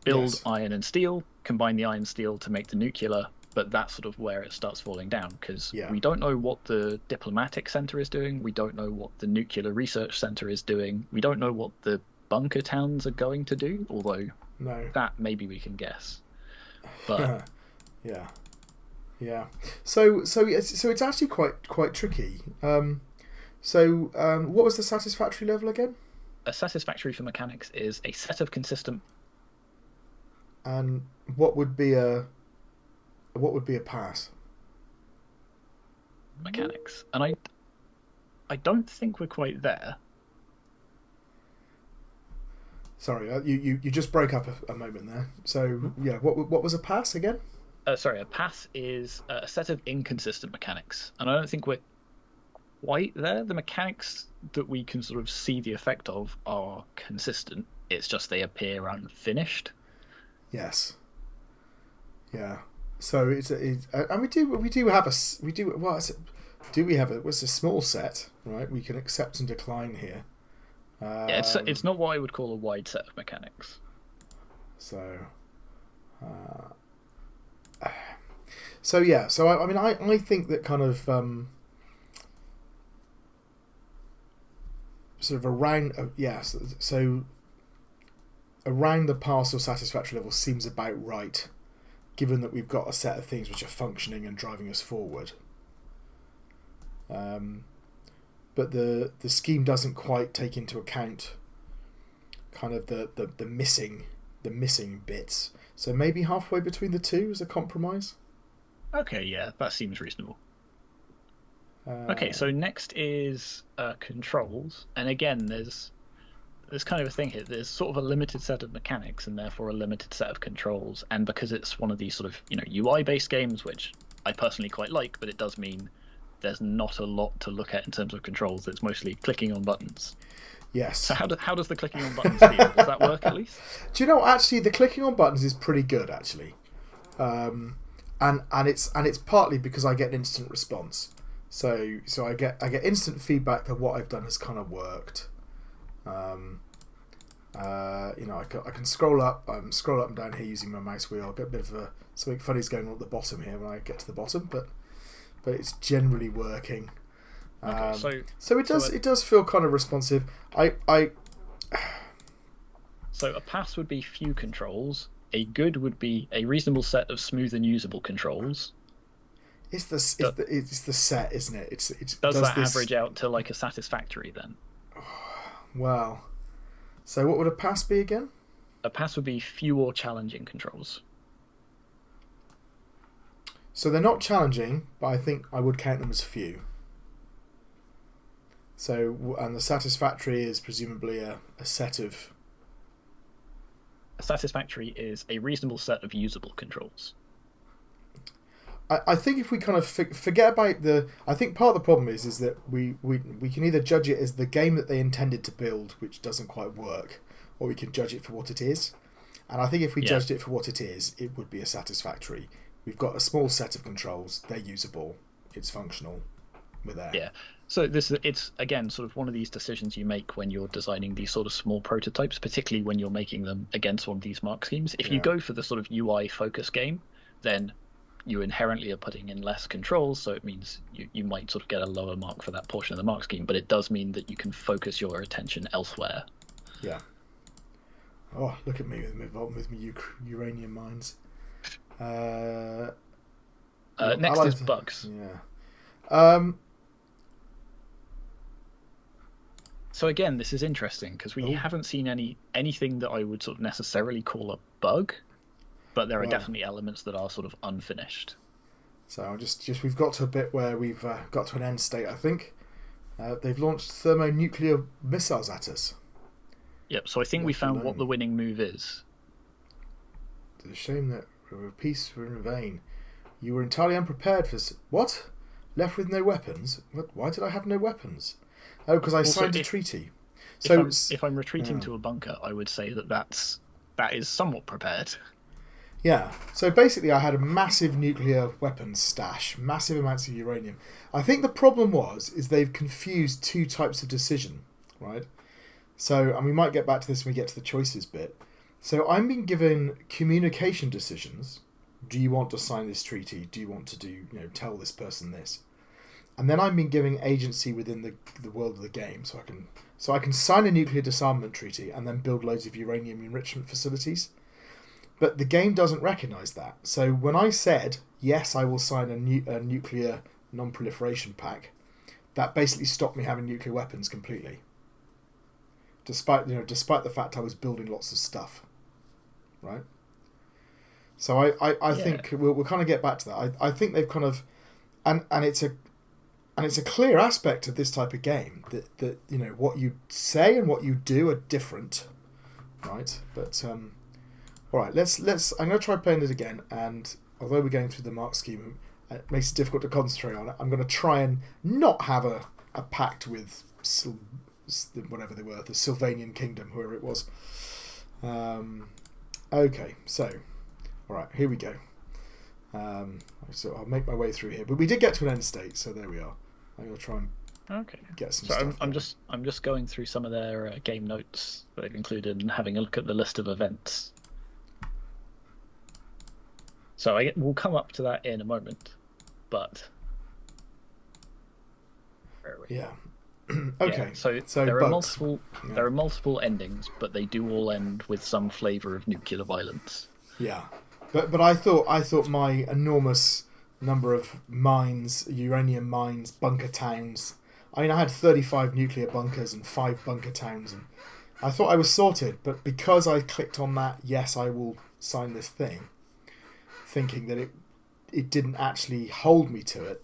build iron and steel, combine the iron and steel to make the nuclear, but that's sort of where it starts falling down because we don't know what the diplomatic center is doing, we don't know what the nuclear research center is doing, we don't know what the bunker towns are going to do, although that maybe we can guess. But yeah. So it's actually quite tricky. What was the satisfactory level again? A satisfactory for mechanics is a set of consistent. And what would be a pass? Mechanics, and I don't think we're quite there. Sorry, you just broke up a moment there. So yeah, what was a pass again? A pass is a set of inconsistent mechanics, and I don't think we're quite there. The mechanics that we can sort of see the effect of are consistent. It's just they appear unfinished. Yes. Yeah. So and we do have a small set, right? We can accept and decline here. Yeah, it's not what I would call a wide set of mechanics. So yeah. So I think that kind of sort of around so around the partial satisfactory level seems about right, given that we've got a set of things which are functioning and driving us forward. But the scheme doesn't quite take into account kind of the missing bits. So maybe halfway between the two is a compromise. Okay, yeah, that seems reasonable. Okay, so next is controls, and again, there's kind of a thing here. There's sort of a limited set of mechanics, and therefore a limited set of controls. And because it's one of these sort of UI-based games, which I personally quite like, but it does mean there's not a lot to look at in terms of controls. It's mostly clicking on buttons. Yes. So how does the clicking on buttons feel? Does that work at least? Do you know, actually, the clicking on buttons is pretty good, actually. And it's partly because I get an instant response. So I get instant feedback that what I've done has kind of worked. I can scroll up and down here using my mouse wheel. I'll get a bit of something funny's going on at the bottom here when I get to the bottom, but it's generally working. Okay, so it does feel kind of responsive. So a pass would be few controls. A good would be a reasonable set of smooth and usable controls. It's the set, isn't it? Does that average out to like a satisfactory then? Well, so what would a pass be again? A pass would be few or challenging controls. So they're not challenging, but I think I would count them as few. So, and the satisfactory is presumably a set of... A satisfactory is a reasonable set of usable controls. I think if we kind of forget about I think part of the problem is that we can either judge it as the game that they intended to build, which doesn't quite work, or we can judge it for what it is. And I think if we judged it for what it is, it would be a satisfactory. We've got a small set of controls, they're usable, it's functional, we're there. Yeah. So it's again sort of one of these decisions you make when you're designing these sort of small prototypes, particularly when you're making them against one of these mark schemes. If you go for the sort of UI focus game, then you inherently are putting in less controls, so it means you might sort of get a lower mark for that portion of the mark scheme, but it does mean that you can focus your attention elsewhere. Yeah. Oh, look at me with my uranium mines. Next is bugs. Yeah. So again, this is interesting because we haven't seen anything that I would sort of necessarily call a bug, but there are definitely elements that are sort of unfinished. So we've got to a bit where we've got to an end state, I think. They've launched thermonuclear missiles at us. Yep, so I think we found what the winning move is. It's a shame that peace were in vain. You were entirely unprepared for... What? Left with no weapons? What? Why did I have no weapons? Oh, because I signed a treaty. So if I'm retreating to a bunker, I would say that is somewhat prepared. Yeah. So basically, I had a massive nuclear weapons stash, massive amounts of uranium. I think the problem is they've confused two types of decision, right? So, and we might get back to this when we get to the choices bit. So I'm being given communication decisions. Do you want to sign this treaty? Do you want to tell this person this? And then I'm being given agency within the world of the game, so I can sign a nuclear disarmament treaty and then build loads of uranium enrichment facilities. But the game doesn't recognise that. So when I said yes, I will sign a nuclear non-proliferation pact, that basically stopped me having nuclear weapons completely. Despite the fact I was building lots of stuff, right? So I think we'll kind of get back to that. I think they've kind of, and it's a clear aspect of this type of game that what you say and what you do are different, right? But all right, let's. I'm going to try playing it again, and although we're going through the mark scheme, it makes it difficult to concentrate on it. I'm going to try and not have a a pact with whatever they were, the Sylvanian Kingdom, whoever it was. Okay, so, all right, here we go. So I'll make my way through here, but we did get to an end state, so there we are. I'm going to try and get some stuff. I'm just going through some of their game notes that they've included and having a look at the list of events. So we'll come up to that in a moment, but yeah. Okay. Yeah, so there are multiple. Yeah. There are multiple endings, but they do all end with some flavour of nuclear violence. Yeah, but I thought my enormous number of mines, uranium mines, bunker towns. I mean, I had 35 nuclear bunkers and 5 bunker towns, and I thought I was sorted. But because I clicked on that, yes, I will sign this thing, thinking that it didn't actually hold me to it.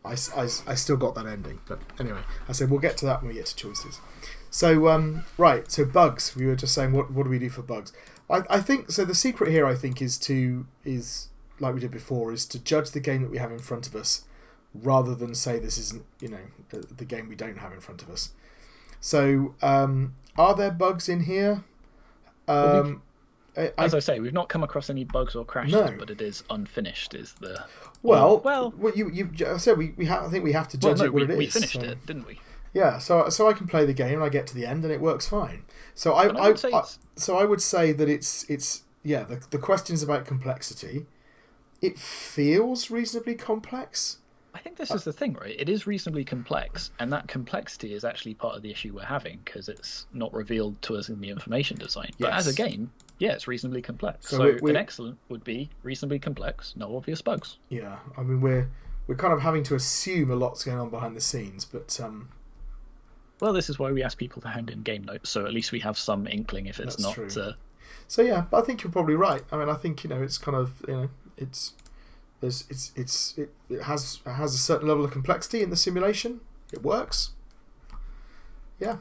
I still got that ending, but anyway, I said we'll get to that when we get to choices. So right, so bugs. We were just saying what do we do for bugs? I think so. The secret here, I think, is like we did before, is to judge the game that we have in front of us, rather than say this isn't the game we don't have in front of us. So are there bugs in here? As I say, we've not come across any bugs or crashes, no. But it is unfinished. Is the well? You said I think we have to judge what it is. We finished it, didn't we? Yeah. So I can play the game and I get to the end and it works fine. So I would say that it's the question is about complexity. It feels reasonably complex. I think this is the thing, right? It is reasonably complex, and that complexity is actually part of the issue we're having because it's not revealed to us in the information design. But as a game, yeah, it's reasonably complex. So an excellent would be reasonably complex, no obvious bugs. Yeah, I mean we're kind of having to assume a lot's going on behind the scenes, but well, this is why we ask people to hand in game notes, so at least we have some inkling if it's not. True. So yeah, but I think you're probably right. I mean, I think it's kind of it has a certain level of complexity in the simulation. It works. Yeah.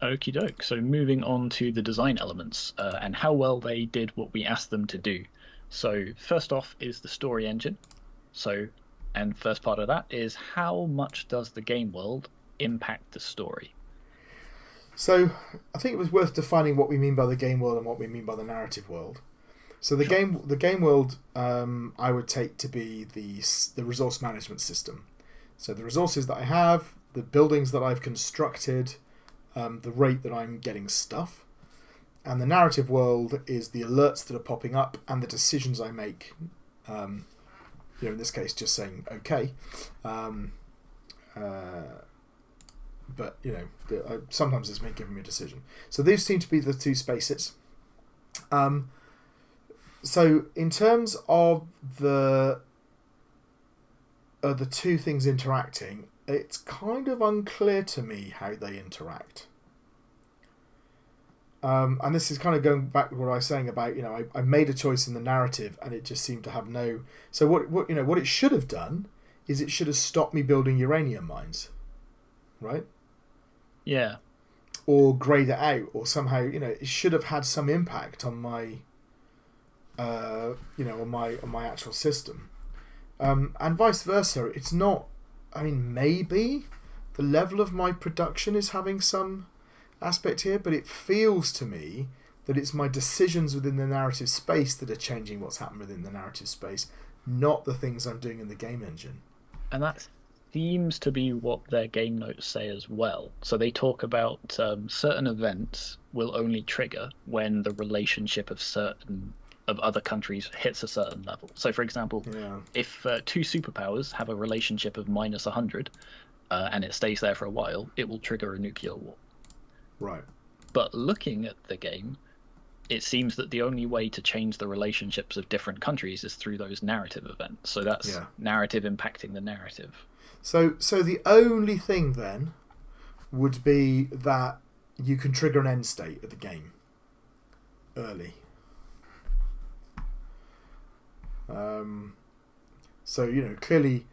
Okie doke. So moving on to the design elements and how well they did what we asked them to do. So first off is the story engine. And first part of that is how much does the game world impact the story? So I think it was worth defining what we mean by the game world and what we mean by the narrative world. So the game world, I would take to be the resource management system. So the resources that I have, the buildings that I've constructed, the rate that I'm getting stuff, and the narrative world is the alerts that are popping up and the decisions I make. In this case, just saying okay. But sometimes it's me giving me a decision. So these seem to be the two spaces. So in terms of the two things interacting, it's kind of unclear to me how they interact. And this is kind of going back to what I was saying about, I made a choice in the narrative and it just seemed to have no. So what it should have done is it should have stopped me building uranium mines, right? Yeah. Or grayed it out, or somehow it should have had some impact on my. On my actual system, and vice versa. It's not. I mean, maybe the level of my production is having some aspect here, but it feels to me that it's my decisions within the narrative space that are changing what's happened within the narrative space, not the things I'm doing in the game engine. And that seems to be what their game notes say as well. So they talk about certain events will only trigger when the relationship of other countries hits a certain level. So, for example, if two superpowers have a relationship of -100 and it stays there for a while, it will trigger a nuclear war. Right. But looking at the game, it seems that the only way to change the relationships of different countries is through those narrative events. So that's narrative impacting the narrative. So the only thing then would be that you can trigger an end state of the game early. So clearly,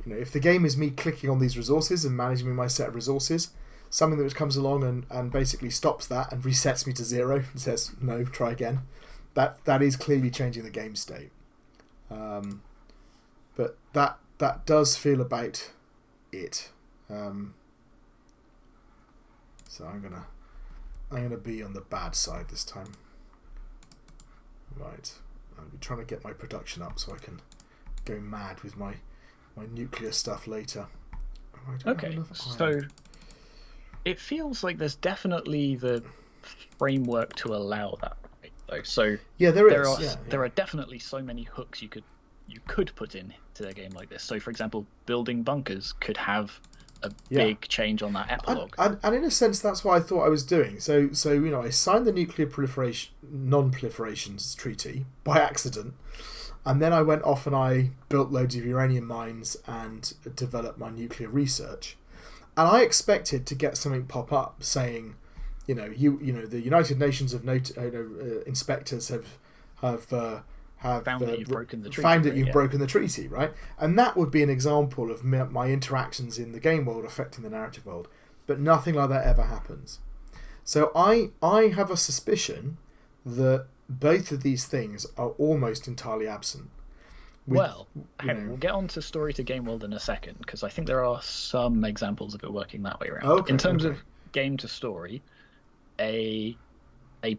if the game is me clicking on these resources and managing my set of resources, something that comes along and basically stops that and resets me to 0 and says no, try again, that is clearly changing the game state. But that does feel about it. So I'm gonna be on the bad side this time. Right. I'll be trying to get my production up so I can go mad with my nuclear stuff later. Okay, so it feels like there's definitely the framework to allow that, right? Though, so yeah, there are definitely so many hooks you could put in to a game like this. So, for example, building bunkers could have a big change on that epilogue. And in a sense, that's what I thought I was doing. So I signed the Nuclear Non-Proliferation Treaty by accident, and then I went off and I built loads of uranium mines and developed my nuclear research. And I expected to get something pop up saying, the United Nations of inspectors have found that you've broken the treaty. Found that you've broken the treaty, right? And that would be an example of my interactions in the game world affecting the narrative world. But nothing like that ever happens. So I have a suspicion that both of these things are almost entirely absent. We'll get on to story to game world in a second, because I think there are some examples of it working that way around. In terms of game to story, a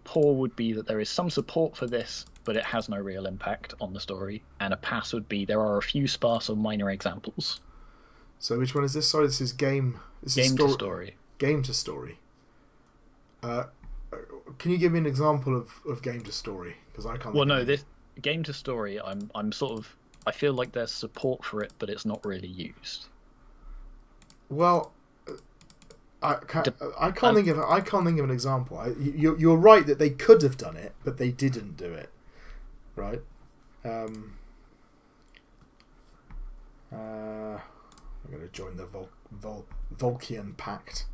poor would be that there is some support for this, but it has no real impact on the story, and a pass would be there are a few sparse or minor examples. So which one is this? Sorry, this is game. To story. Game to story. Can you give me an example of game to story? Because I can't. Well, no, this game to story. I'm sort of. I feel like there's support for it, but it's not really used. Well, I can't think of an example. You're right that they could have done it, but they didn't do it. Right. I'm going to join the Volkian Pact.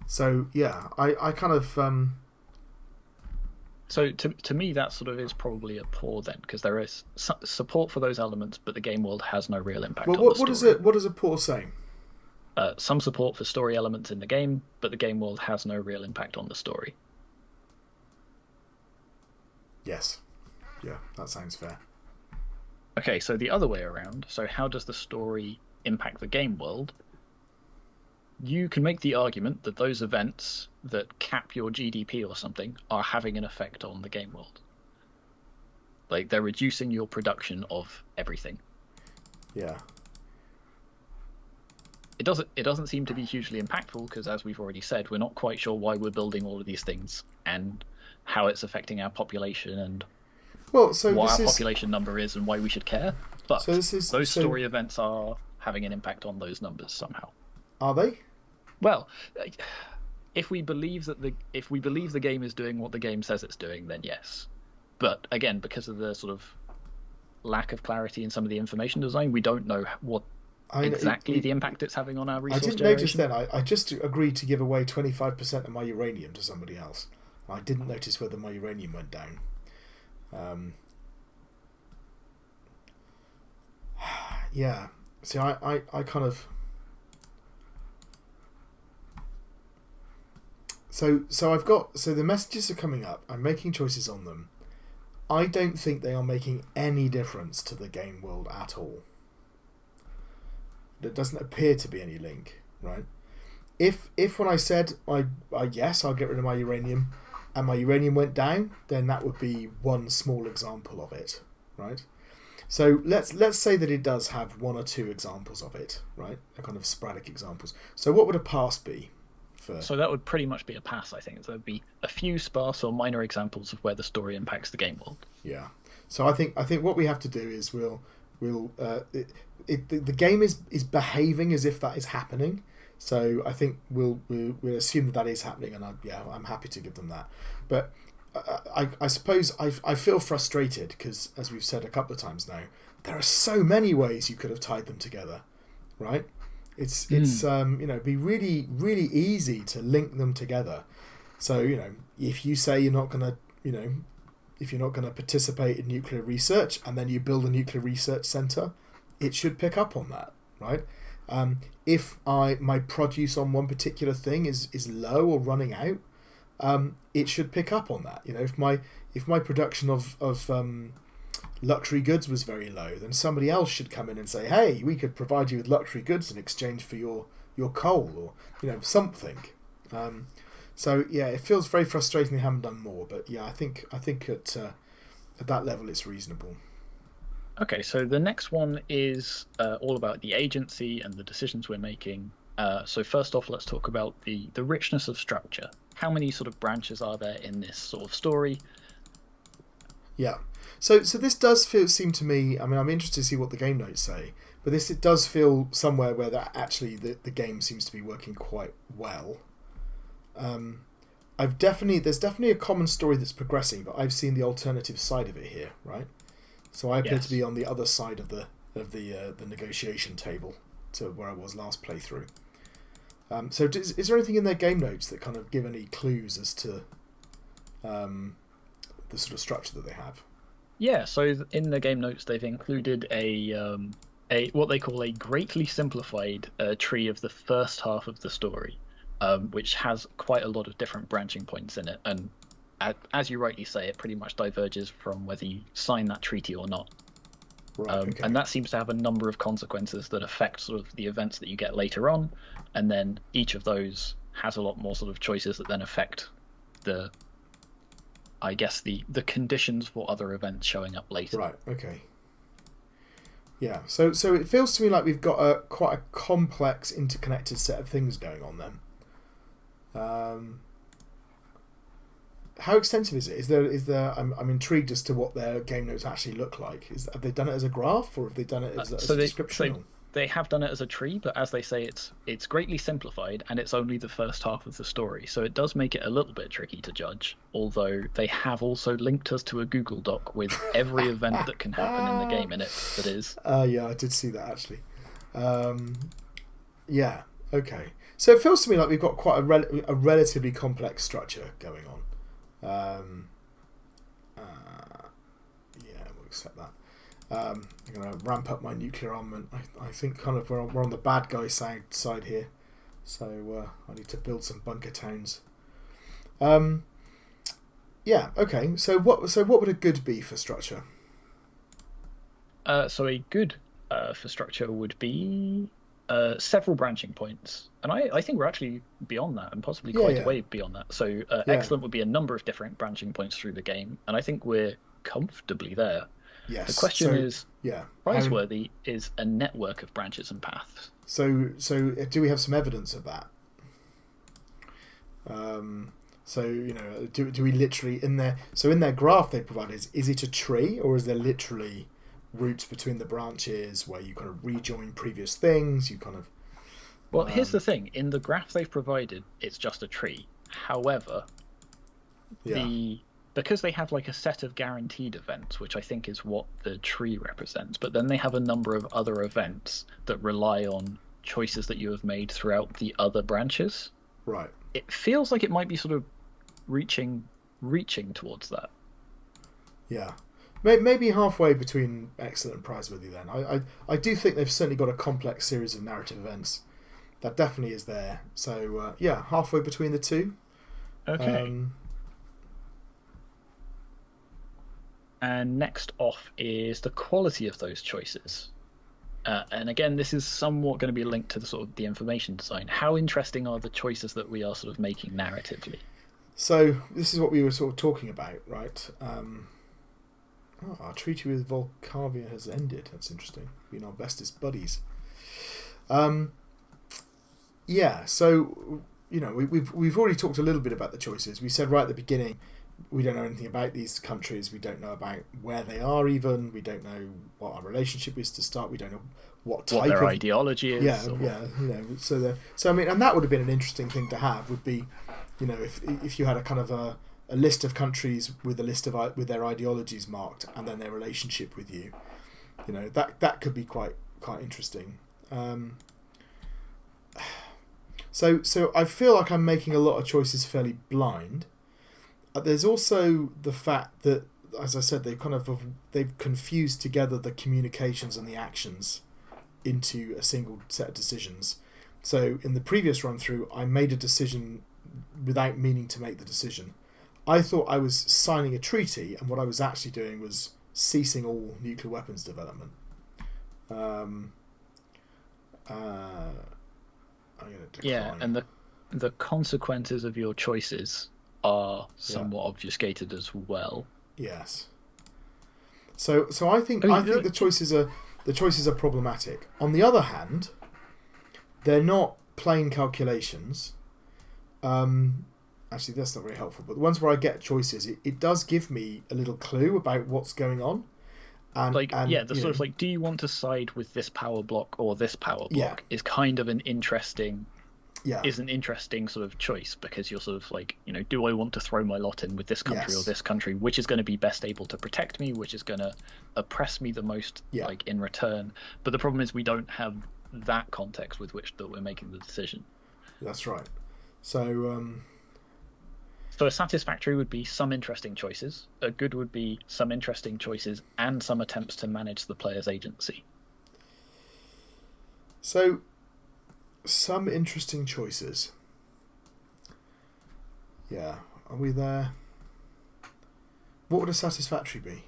So yeah, I kind of. So to me, that sort of is probably a poor then, because there is support for those elements, but the game world has no real impact. Well, what does a poor say? Some support for story elements in the game, but the game world has no real impact on the story. Yes. Yeah, that sounds fair. Okay, so the other way around. So how does the story impact the game world? You can make the argument that those events that cap your GDP or something are having an effect on the game world. Like, they're reducing your production of everything. Yeah. It doesn't seem to be hugely impactful, because, as we've already said, we're not quite sure why we're building all of these things and how it's affecting our population and what our population number is and why we should care. But those story events are having an impact on those numbers somehow. Are they? Well, if we believe the game is doing what the game says it's doing, then yes. But again, because of the sort of lack of clarity in some of the information design, we don't know what the impact it's having on our resource generation. I didn't notice then. I just agreed to give away 25% of my uranium to somebody else. I didn't notice whether my uranium went down. Yeah. See, I kind of. So the messages are coming up. I'm making choices on them. I don't think they are making any difference to the game world at all. There doesn't appear to be any link, right? If when I said yes, I'll get rid of my uranium, and my uranium went down, then that would be one small example of it, right? So let's say that it does have one or two examples of it, right? A kind of sporadic examples. So what would a pass be? So that would pretty much be a pass, I think. There would be a few sparse or minor examples of where the story impacts the game world. Yeah. So I think what we have to do is the game is behaving as if that is happening. So I think we'll assume that is happening, and I'm happy to give them that. But I suppose I feel frustrated because, as we've said a couple of times now, there are so many ways you could have tied them together, right? It's be really, really easy to link them together. So, if you say you're not going to participate in nuclear research and then you build a nuclear research center, it should pick up on that, right? If my produce on one particular thing is low or running out, it should pick up on that. If my production of luxury goods was very low, then somebody else should come in and say, hey, we could provide you with luxury goods in exchange for your coal, or something. So yeah, it feels very frustrating they haven't done more, but yeah, I think at that level it's reasonable. Okay, so the next one is all about the agency and the decisions we're making. So first off, let's talk about the richness of structure. How many sort of branches are there in this sort of story? Yeah. So this does seem to me, I mean, I'm interested to see what the game notes say, but it does feel somewhere where that actually the game seems to be working quite well. There's definitely a common story that's progressing, but I've seen the alternative side of it here, right? So I appear to be on the other side of the negotiation table to where I was last playthrough. So is there anything in their game notes that kind of give any clues as to the sort of structure that they have? Yeah, so in the game notes they've included a what they call a greatly simplified tree of the first half of the story, which has quite a lot of different branching points in it, and as you rightly say, it pretty much diverges from whether you sign that treaty or not. Right, okay. And that seems to have a number of consequences that affect sort of the events that you get later on, and then each of those has a lot more sort of choices that then affect the conditions for other events showing up later. Right, okay. Yeah, so it feels to me like we've got quite a complex, interconnected set of things going on then. How extensive is it? Is there? I'm intrigued as to what their game notes actually look like. Have they done it as a graph, or have they done it as a description? So they have done it as a tree, but as they say, it's greatly simplified, and it's only the first half of the story, so it does make it a little bit tricky to judge. Although they have also linked us to a Google Doc with every event that can happen in the game in it. That is. Yeah, I did see that actually. Yeah. Okay. So it feels to me like we've got quite a relatively complex structure going on. Yeah, we'll accept that. I'm going to ramp up my nuclear armament. I think kind of we're on the bad guy side here, so I need to build some bunker towns. Yeah. Okay. So what would a good be for structure? So a good for structure would be several branching points, and I think we're actually beyond that, and possibly quite a way beyond that. So excellent would be a number of different branching points through the game, and I think we're comfortably there. Yes. The question is, prizeworthy is a network of branches and paths. So do we have some evidence of that? So do we literally in their graph they provided, is it a tree, or is there literally routes between the branches where you kind of rejoin previous things? You kind of. Well, here's the thing: in the graph they've provided, it's just a tree. However, because they have like a set of guaranteed events, which I think is what the tree represents, but then they have a number of other events that rely on choices that you have made throughout the other branches. Right. It feels like it might be sort of reaching towards that. Yeah. Maybe halfway between excellent and prizeworthy then. I do think they've certainly got a complex series of narrative events. That definitely is there. So, halfway between the two. Okay. And next off is the quality of those choices. And again, this is somewhat going to be linked to the sort of the information design. How interesting are the choices that we are sort of making narratively? So this is what we were sort of talking about, right? Our treaty with Volcavia has ended. That's interesting. Been our bestest buddies. Yeah. So we've already talked a little bit about the choices. We said right at the beginning, we don't know anything about these countries. We don't know about where they are even. We don't know what our relationship is to start. We don't know what their ideology is. Yeah. So I mean, and that would have been an interesting thing to have. Would be, if you had a kind of a list of countries with a list of with their ideologies marked, and then their relationship with you. That could be quite interesting. So I feel like I'm making a lot of choices fairly blind. There's also the fact that, as I said, they've confused together the communications and the actions into a single set of decisions. So in the previous run through, I made a decision without meaning to make the decision. I thought I was signing a treaty, and what I was actually doing was ceasing all nuclear weapons development. I'm going to decline. Yeah, and the consequences of your choices are somewhat obfuscated as well. Yes. So I think the choices are problematic. On the other hand, they're not plain calculations. Actually, that's not very helpful. But the ones where I get choices, it does give me a little clue about what's going on. And sort of like, do you want to side with this power block or this power block? Is kind of an interesting sort of choice, because you're sort of like, do I want to throw my lot in with this country or this country, which is going to be best able to protect me, which is going to oppress me the most, like in return. But the problem is we don't have that context with which that we're making the decision. That's right. So a satisfactory would be some interesting choices. A good would be some interesting choices and some attempts to manage the player's agency. So, some interesting choices. Yeah, are we there? What would a satisfactory be?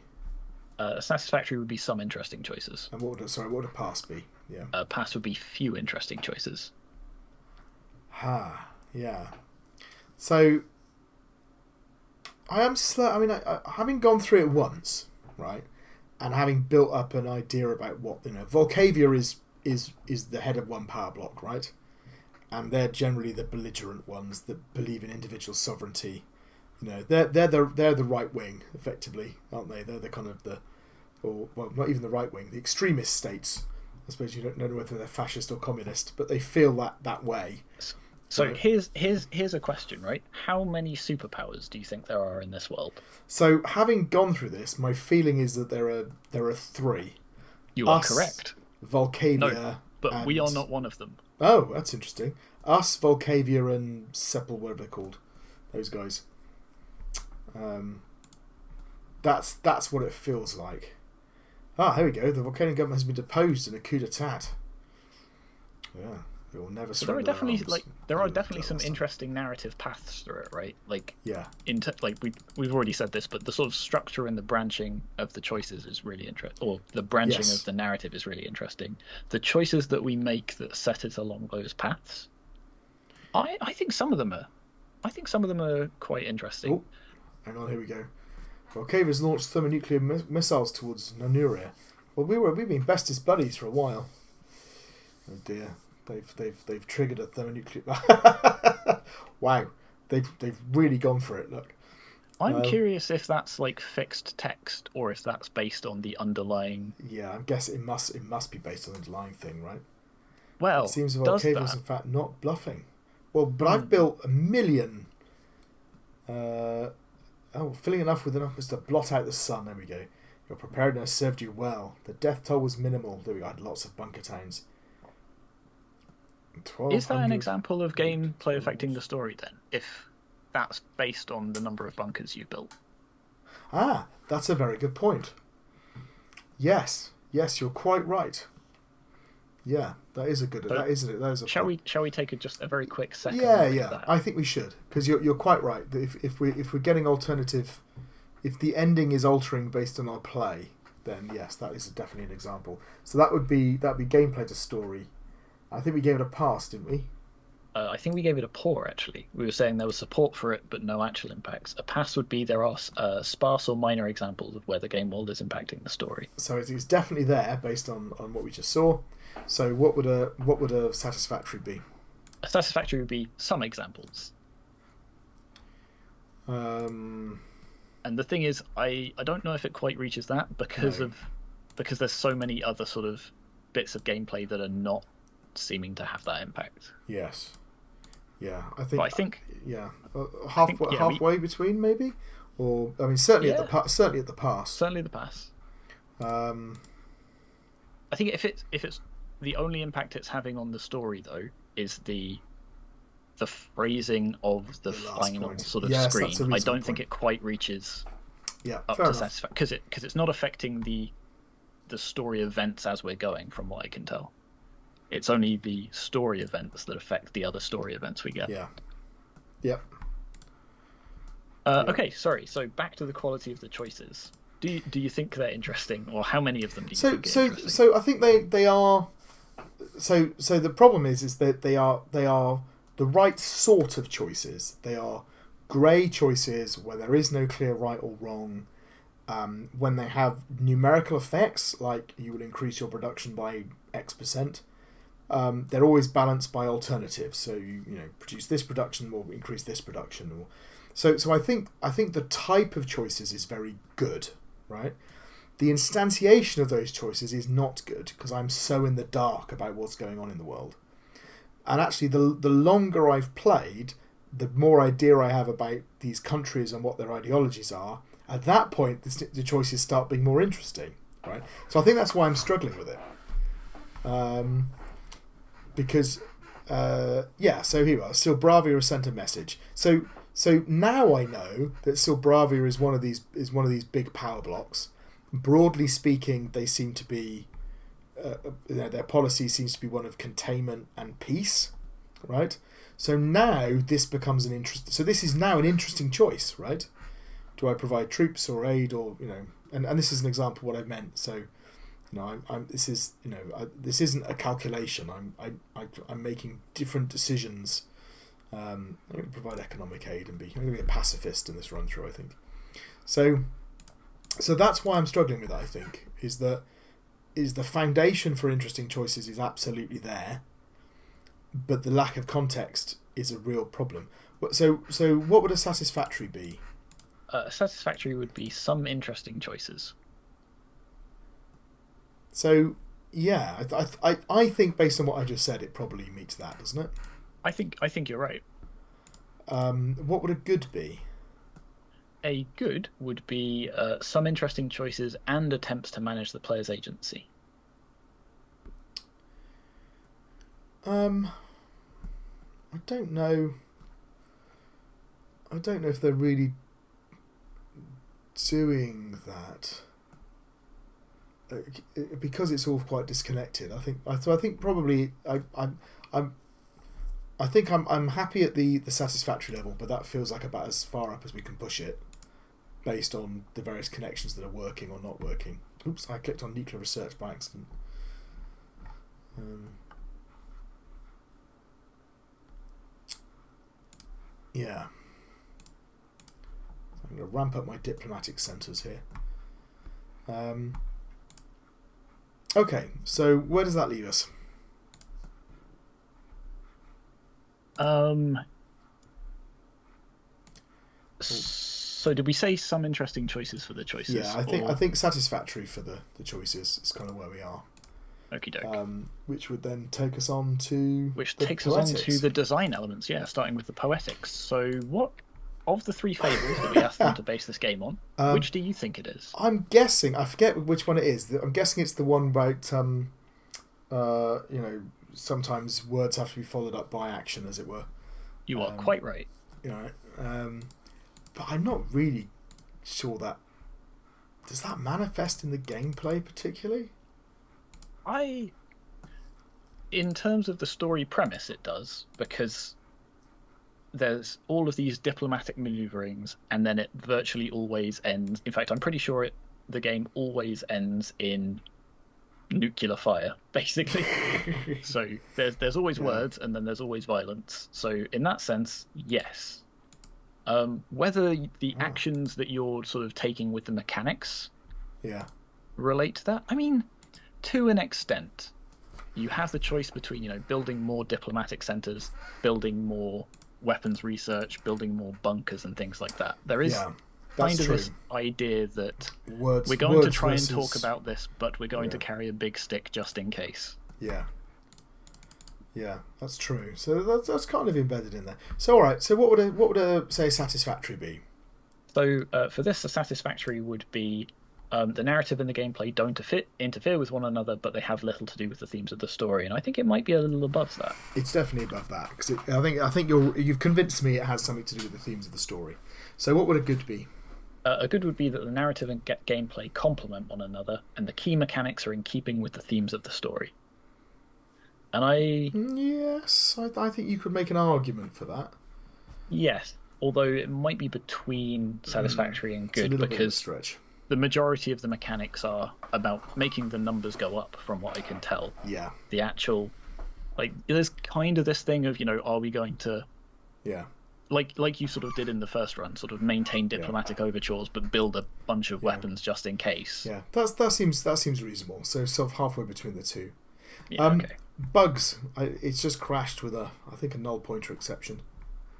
A satisfactory would be some interesting choices. And what would a pass be? Yeah. A pass would be few interesting choices. Yeah. So, I am slow. I mean, having gone through it once, right, and having built up an idea about what Volcavia is the head of one power block, right, and they're generally the belligerent ones that believe in individual sovereignty. They're the right wing, effectively, aren't they? They're the kind of not even the right wing, the extremist states. I suppose you don't know whether they're fascist or communist, but they feel that way. So here's a question, right? How many superpowers do you think there are in this world? So having gone through this, my feeling is that there are 3. You are correct. Volcavia. No, but we are not one of them. Oh, that's interesting. Us, Volcavia, and Sepal, whatever they're called, those guys. That's what it feels like. Here we go. The Volcanian government has been deposed in a coup d'état. Yeah. There are definitely some interesting narrative paths through it, right? Like, we've already said this, but the sort of structure and the branching of the choices is really interesting, or the branching of the narrative is really interesting. The choices that we make that set it along those paths, I think some of them are quite interesting. Oh, hang on, here we go. Volcavia's launched thermonuclear missiles towards Nanuria. Well, we've been bestest buddies for a while. Oh dear. They've triggered a thermonuclear. Wow, they've really gone for it. Look, I'm curious if that's like fixed text or if that's based on the underlying. Yeah, I guess it must be based on the underlying thing, right? Well, it seems Volcavia's in fact not bluffing. Well, but I've built 1 million. Filling enough to blot out the sun. There we go. Your preparedness served you well. The death toll was minimal. There we go. I had lots of bunker towns. Is that an example of gameplay affecting the story then, if that's based on the number of bunkers you've built? That's a very good point. Yes, you're quite right. Yeah, that is a good. So, that is a. Shall we take just a very quick second? Yeah. I think we should, because you're quite right. If we're getting alternative, if the ending is altering based on our play, then yes, that is definitely an example. So that'd be gameplay to story. I think we gave it a pass, didn't we? I think we gave it a poor, actually. We were saying there was support for it, but no actual impacts. A pass would be there are sparse or minor examples of where the game world is impacting the story. So it's definitely there, based on what we just saw. So what would a satisfactory be? A satisfactory would be some examples. And the thing is, I don't know if it quite reaches that because there's so many other sort of bits of gameplay that are not seeming to have that impact. Yes. Yeah, I think halfway between, maybe, or I mean certainly at the pass. Certainly the pass. I think if it's the only impact it's having on the story though is the phrasing of the final sort of screen. I don't think it quite reaches up to satisfaction because it's not affecting the story events as we're going, from what I can tell. It's only the story events that affect the other story events we get. Yeah. Yep. Okay, sorry. So back to the quality of the choices. Do you think they're interesting, or how many of them do you think are interesting? So I think they are. So the problem is that they are the right sort of choices. They are grey choices where there is no clear right or wrong. When they have numerical effects, like you will increase your production by X%, they're always balanced by alternatives. So you produce this production or increase this production. Or so I think the type of choices is very good, right? The instantiation of those choices is not good because I'm so in the dark about what's going on in the world. And actually, the longer I've played, the more idea I have about these countries and what their ideologies are. At that point, the choices start being more interesting, right? So I think that's why I'm struggling with it. Because, so here we are. Silbravia has sent a message. So now I know that Silbravia is one of these big power blocks. Broadly speaking, they seem to be, their policy seems to be one of containment and peace, right? So now this becomes an interest. So this is now an interesting choice, right? Do I provide troops or aid, or and this is an example of what I meant. So, this isn't a calculation. I'm making different decisions. I'm going to provide economic aid and I'm going to be a pacifist in this run through. I think. So that's why I'm struggling with it. I think is the foundation for interesting choices is absolutely there, but the lack of context is a real problem. So what would a satisfactory be? Satisfactory would be some interesting choices. So, yeah, I think based on what I just said, it probably meets that, doesn't it? I think you're right. What would a good be? A good would be some interesting choices and attempts to manage the player's agency. I don't know. I don't know if they're really doing that because it's all quite disconnected. I think probably I'm happy at the satisfactory level, but that feels like about as far up as we can push it based on the various connections that are working or not working. Oops, I clicked on nuclear research by accident. Yeah. I'm going to ramp up my diplomatic centres here. Okay, so where does that leave us? So did we say some interesting choices for the choices? Yeah, I think satisfactory for the choices is kind of where we are. Okie doke. Which would then take us on to the design elements. Yeah, starting with the poetics. So what of the three fables that we asked them to base this game on, which do you think it is? I'm guessing, I forget which one it is. I'm guessing it's the one about sometimes words have to be followed up by action, as it were. You are quite right. But I'm not really sure does that manifest in the gameplay particularly? In terms of the story premise, it does, because there's all of these diplomatic maneuverings, and then it virtually always ends. In fact, I'm pretty sure the game always ends in nuclear fire, basically. So there's always words, and then there's always violence. So in that sense, yes. Whether the actions that you're sort of taking with the mechanics relate to that, I mean, to an extent. You have the choice between, building more diplomatic centres, building more weapons research, building more bunkers and things like that. There is kind of this idea that we're going to try and talk about this, but we're going to carry a big stick just in case. Yeah, that's true. So that's kind of embedded in there. So all right. So what would a say satisfactory be? So for this, a satisfactory would be the narrative and the gameplay don't interfere with one another, but they have little to do with the themes of the story, and I think it might be a little above that. It's definitely above that because I think you've convinced me it has something to do with the themes of the story. So what would a good be? A good would be that the narrative and gameplay complement one another, and the key mechanics are in keeping with the themes of the story. And I think you could make an argument for that. Yes, although it might be between satisfactory and good, it's a little because bit of a stretch. the majority of the mechanics are about making the numbers go up, from what I can tell. Yeah. The actual, like, there's kind of this thing of, are we going to, like you sort of did in the first run, sort of maintain diplomatic overtures, but build a bunch of weapons just in case. Yeah, that seems reasonable. So sort of halfway between the two. Yeah, okay. Bugs. It's just crashed with I think a null pointer exception.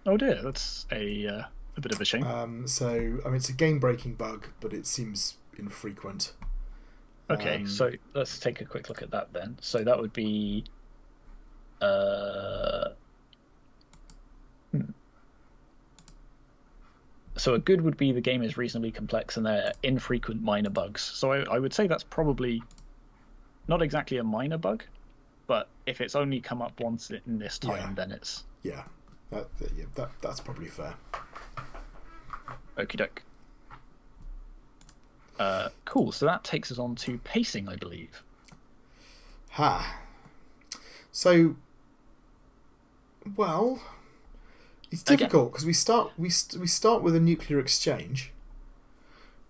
Oh dear, that's a bit of a shame. So I mean, it's a game-breaking bug, but it seems infrequent. Okay, so let's take a quick look at that then. So that would be. So a good would be the game is reasonably complex and there are infrequent minor bugs. So I would say that's probably not exactly a minor bug, but if it's only come up once in this time, then it's... Yeah, that's probably fair. Okie doke. Cool, so that takes us on to pacing, I believe. So, well... It's difficult because we start with a nuclear exchange.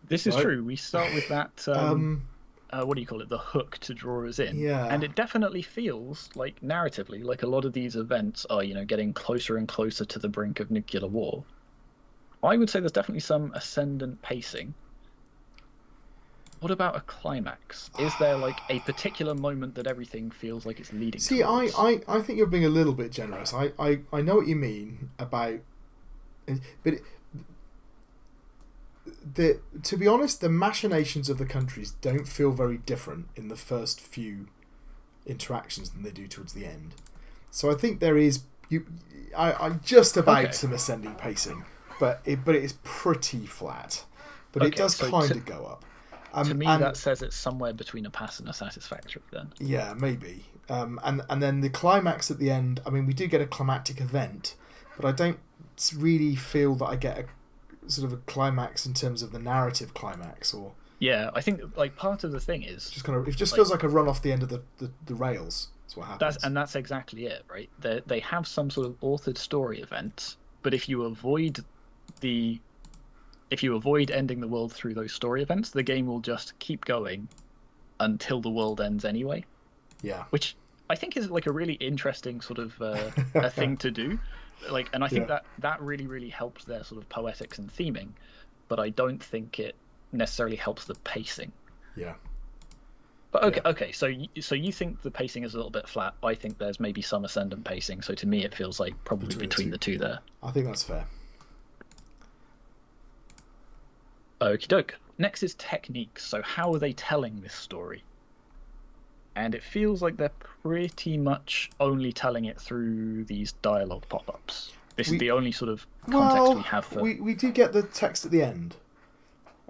This is true. We start with that. What do you call it? The hook to draw us in. Yeah. And it definitely feels like narratively, like a lot of these events are, getting closer and closer to the brink of nuclear war. I would say there's definitely some ascendant pacing. What about a climax? Is there like a particular moment that everything feels like it's leading towards? I think you're being a little bit generous. I know what you mean about... But to be honest, the machinations of the countries don't feel very different in the first few interactions than they do towards the end. So I think there is... I'm just about some ascending pacing, but it is pretty flat. But it does kind of go up. To me, that says it's somewhere between a pass and a satisfactory then. Yeah, maybe. And then the climax at the end, I mean, we do get a climactic event, but I don't really feel that I get a sort of a climax in terms of the narrative climax. Or yeah, I think like part of the thing is... it just feels like a run off the end of the rails. That's what happens. That's exactly it, right? They have some sort of authored story event, but if you avoid ending the world through those story events, the game will just keep going until the world ends anyway. Yeah. Which I think is like a really interesting sort of a thing to do. And I think that really, really helps their sort of poetics and theming, but I don't think it necessarily helps the pacing. Yeah. But okay. So you think the pacing is a little bit flat. I think there's maybe some ascendant pacing. So to me, it feels like probably between the two there. I think that's fair. Okie doke. Next is techniques. So how are they telling this story? And it feels like they're pretty much only telling it through these dialogue pop-ups. This is the only sort of context we have for... We do get the text at the end.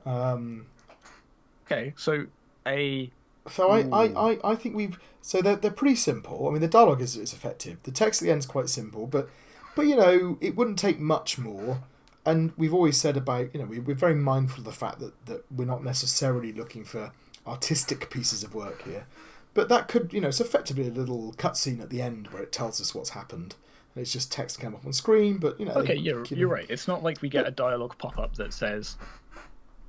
Okay, so I think we've... So they're pretty simple. I mean, the dialogue is effective. The text at the end is quite simple, but it wouldn't take much more. And we've always said about, we're very mindful of the fact that we're not necessarily looking for artistic pieces of work here. But that could, it's effectively a little cutscene at the end where it tells us what's happened. And it's just text came up on screen, but, Okay, you're right. It's not like we get a dialogue pop-up that says,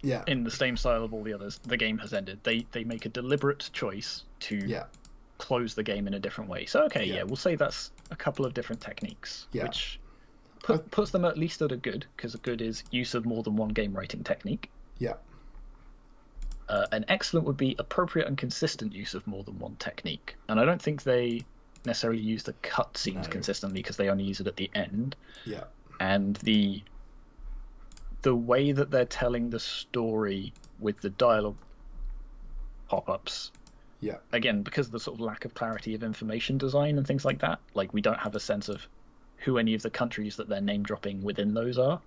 in the same style of all the others, the game has ended. They make a deliberate choice to close the game in a different way. So, we'll say that's a couple of different techniques, which... puts them at least at a good, because a good is use of more than one game writing technique. Yeah. An excellent would be appropriate and consistent use of more than one technique. And I don't think they necessarily use the cutscenes consistently because they only use it at the end. Yeah. And the way that they're telling the story with the dialogue pop-ups, again, because of the sort of lack of clarity of information design and things like that, like we don't have a sense of who any of the countries that they're name dropping within those are,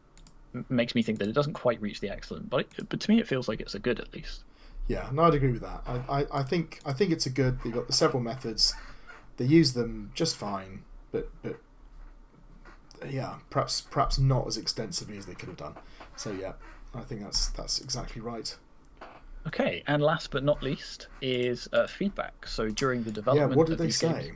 makes me think that it doesn't quite reach the excellent. But to me, it feels like it's a good at least. Yeah, no, I'd agree with that. I think it's a good. They've got the several methods. They use them just fine, but perhaps not as extensively as they could have done. So I think that's exactly right. Okay, and last but not least is feedback. So during the development, what did they say?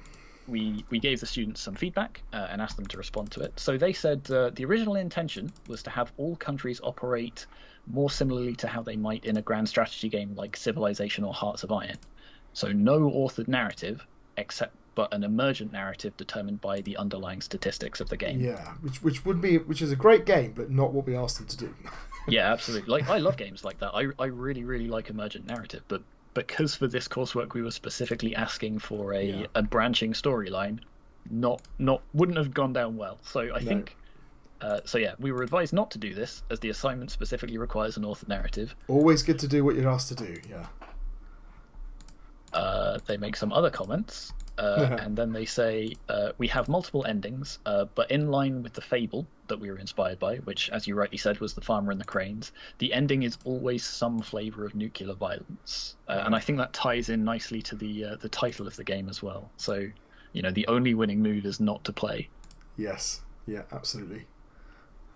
we gave the students some feedback and asked them to respond to it. So they said the original intention was to have all countries operate more similarly to how they might in a grand strategy game like Civilization or Hearts of Iron. So no authored narrative, but an emergent narrative determined by the underlying statistics of the game. Yeah, which is a great game, but not what we asked them to do. Yeah, absolutely. Like, I love games like that. I really, really like emergent narrative, but because for this coursework we were specifically asking for a branching storyline, wouldn't have gone down well. So I think we were advised not to do this as the assignment specifically requires an authored narrative. Always good to do what you're asked to do. Yeah. They make some other comments, and then they say we have multiple endings, but in line with the fable that we were inspired by, which, as you rightly said, was The Farmer and the Cranes, the ending is always some flavour of nuclear violence, and I think that ties in nicely to the title of the game as well. So, the only winning move is not to play. Yes. Yeah. Absolutely.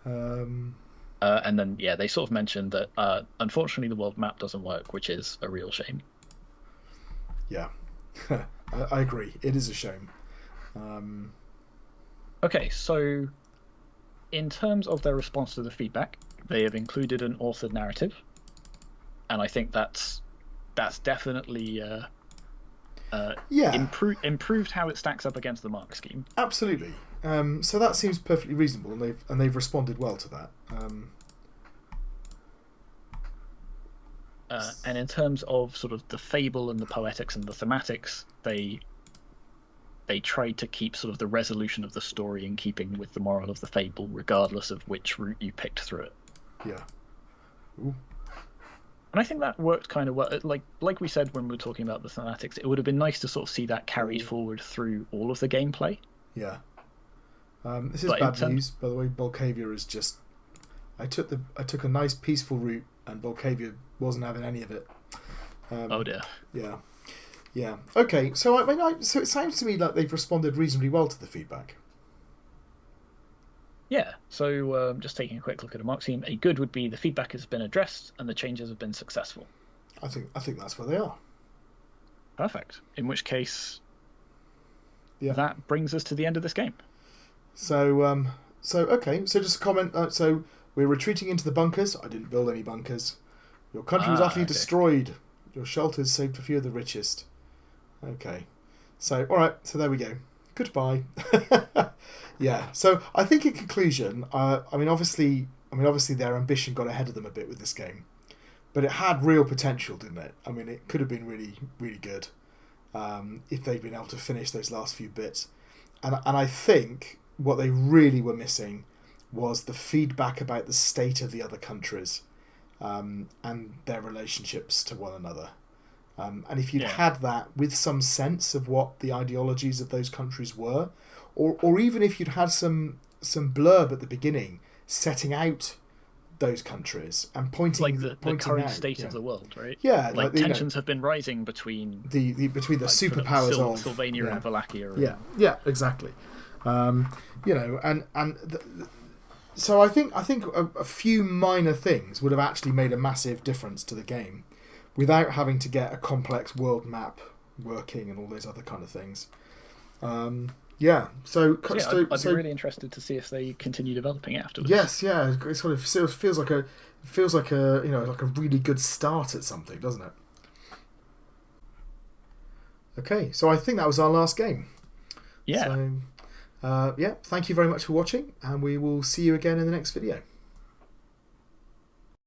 And then they sort of mentioned that unfortunately the world map doesn't work, which is a real shame. Yeah, I agree. It is a shame. Okay, so in terms of their response to the feedback, they have included an authored narrative, and I think that's definitely improved how it stacks up against the mark scheme. Absolutely. So that seems perfectly reasonable, and they've responded well to that. And in terms of sort of the fable and the poetics and the thematics, they tried to keep sort of the resolution of the story in keeping with the moral of the fable, regardless of which route you picked through it. Yeah. Ooh. And I think that worked kind of well. Like we said when we were talking about the thematics, it would have been nice to sort of see that carried forward through all of the gameplay. Yeah. This is bad news, by the way. Bulgavia is just... I took a nice peaceful route, and Bulgavia wasn't having any of it. Oh dear. Yeah. Okay. So so it sounds to me like they've responded reasonably well to the feedback. Yeah. So just taking a quick look at a mark scheme, a good would be the feedback has been addressed and the changes have been successful. I think that's where they are. Perfect. In which case, that brings us to the end of this game. So okay. So just a comment. So we're retreating into the bunkers. I didn't build any bunkers. Your country was utterly destroyed. Your shelters saved a few of the richest. Okay. So, all right. So there we go. Goodbye. Yeah. So I think in conclusion, obviously their ambition got ahead of them a bit with this game, but it had real potential, didn't it? I mean, it could have been really, really good if they'd been able to finish those last few bits. And I think what they really were missing was the feedback about the state of the other countries. And their relationships to one another. And if you'd had that with some sense of what the ideologies of those countries were, or even if you'd had some blurb at the beginning setting out those countries and pointing the current state of the world, right? Yeah, like tensions have been rising between the superpowers of Sylvania and Wallachia. Yeah, exactly. So I think a few minor things would have actually made a massive difference to the game, without having to get a complex world map working and all those other kind of things. So I'd be really interested to see if they continue developing afterwards. Yes, yeah, it sort of feels like a really good start at something, doesn't it? Okay, so I think that was our last game. Yeah. So, thank you very much for watching, and we will see you again in the next video.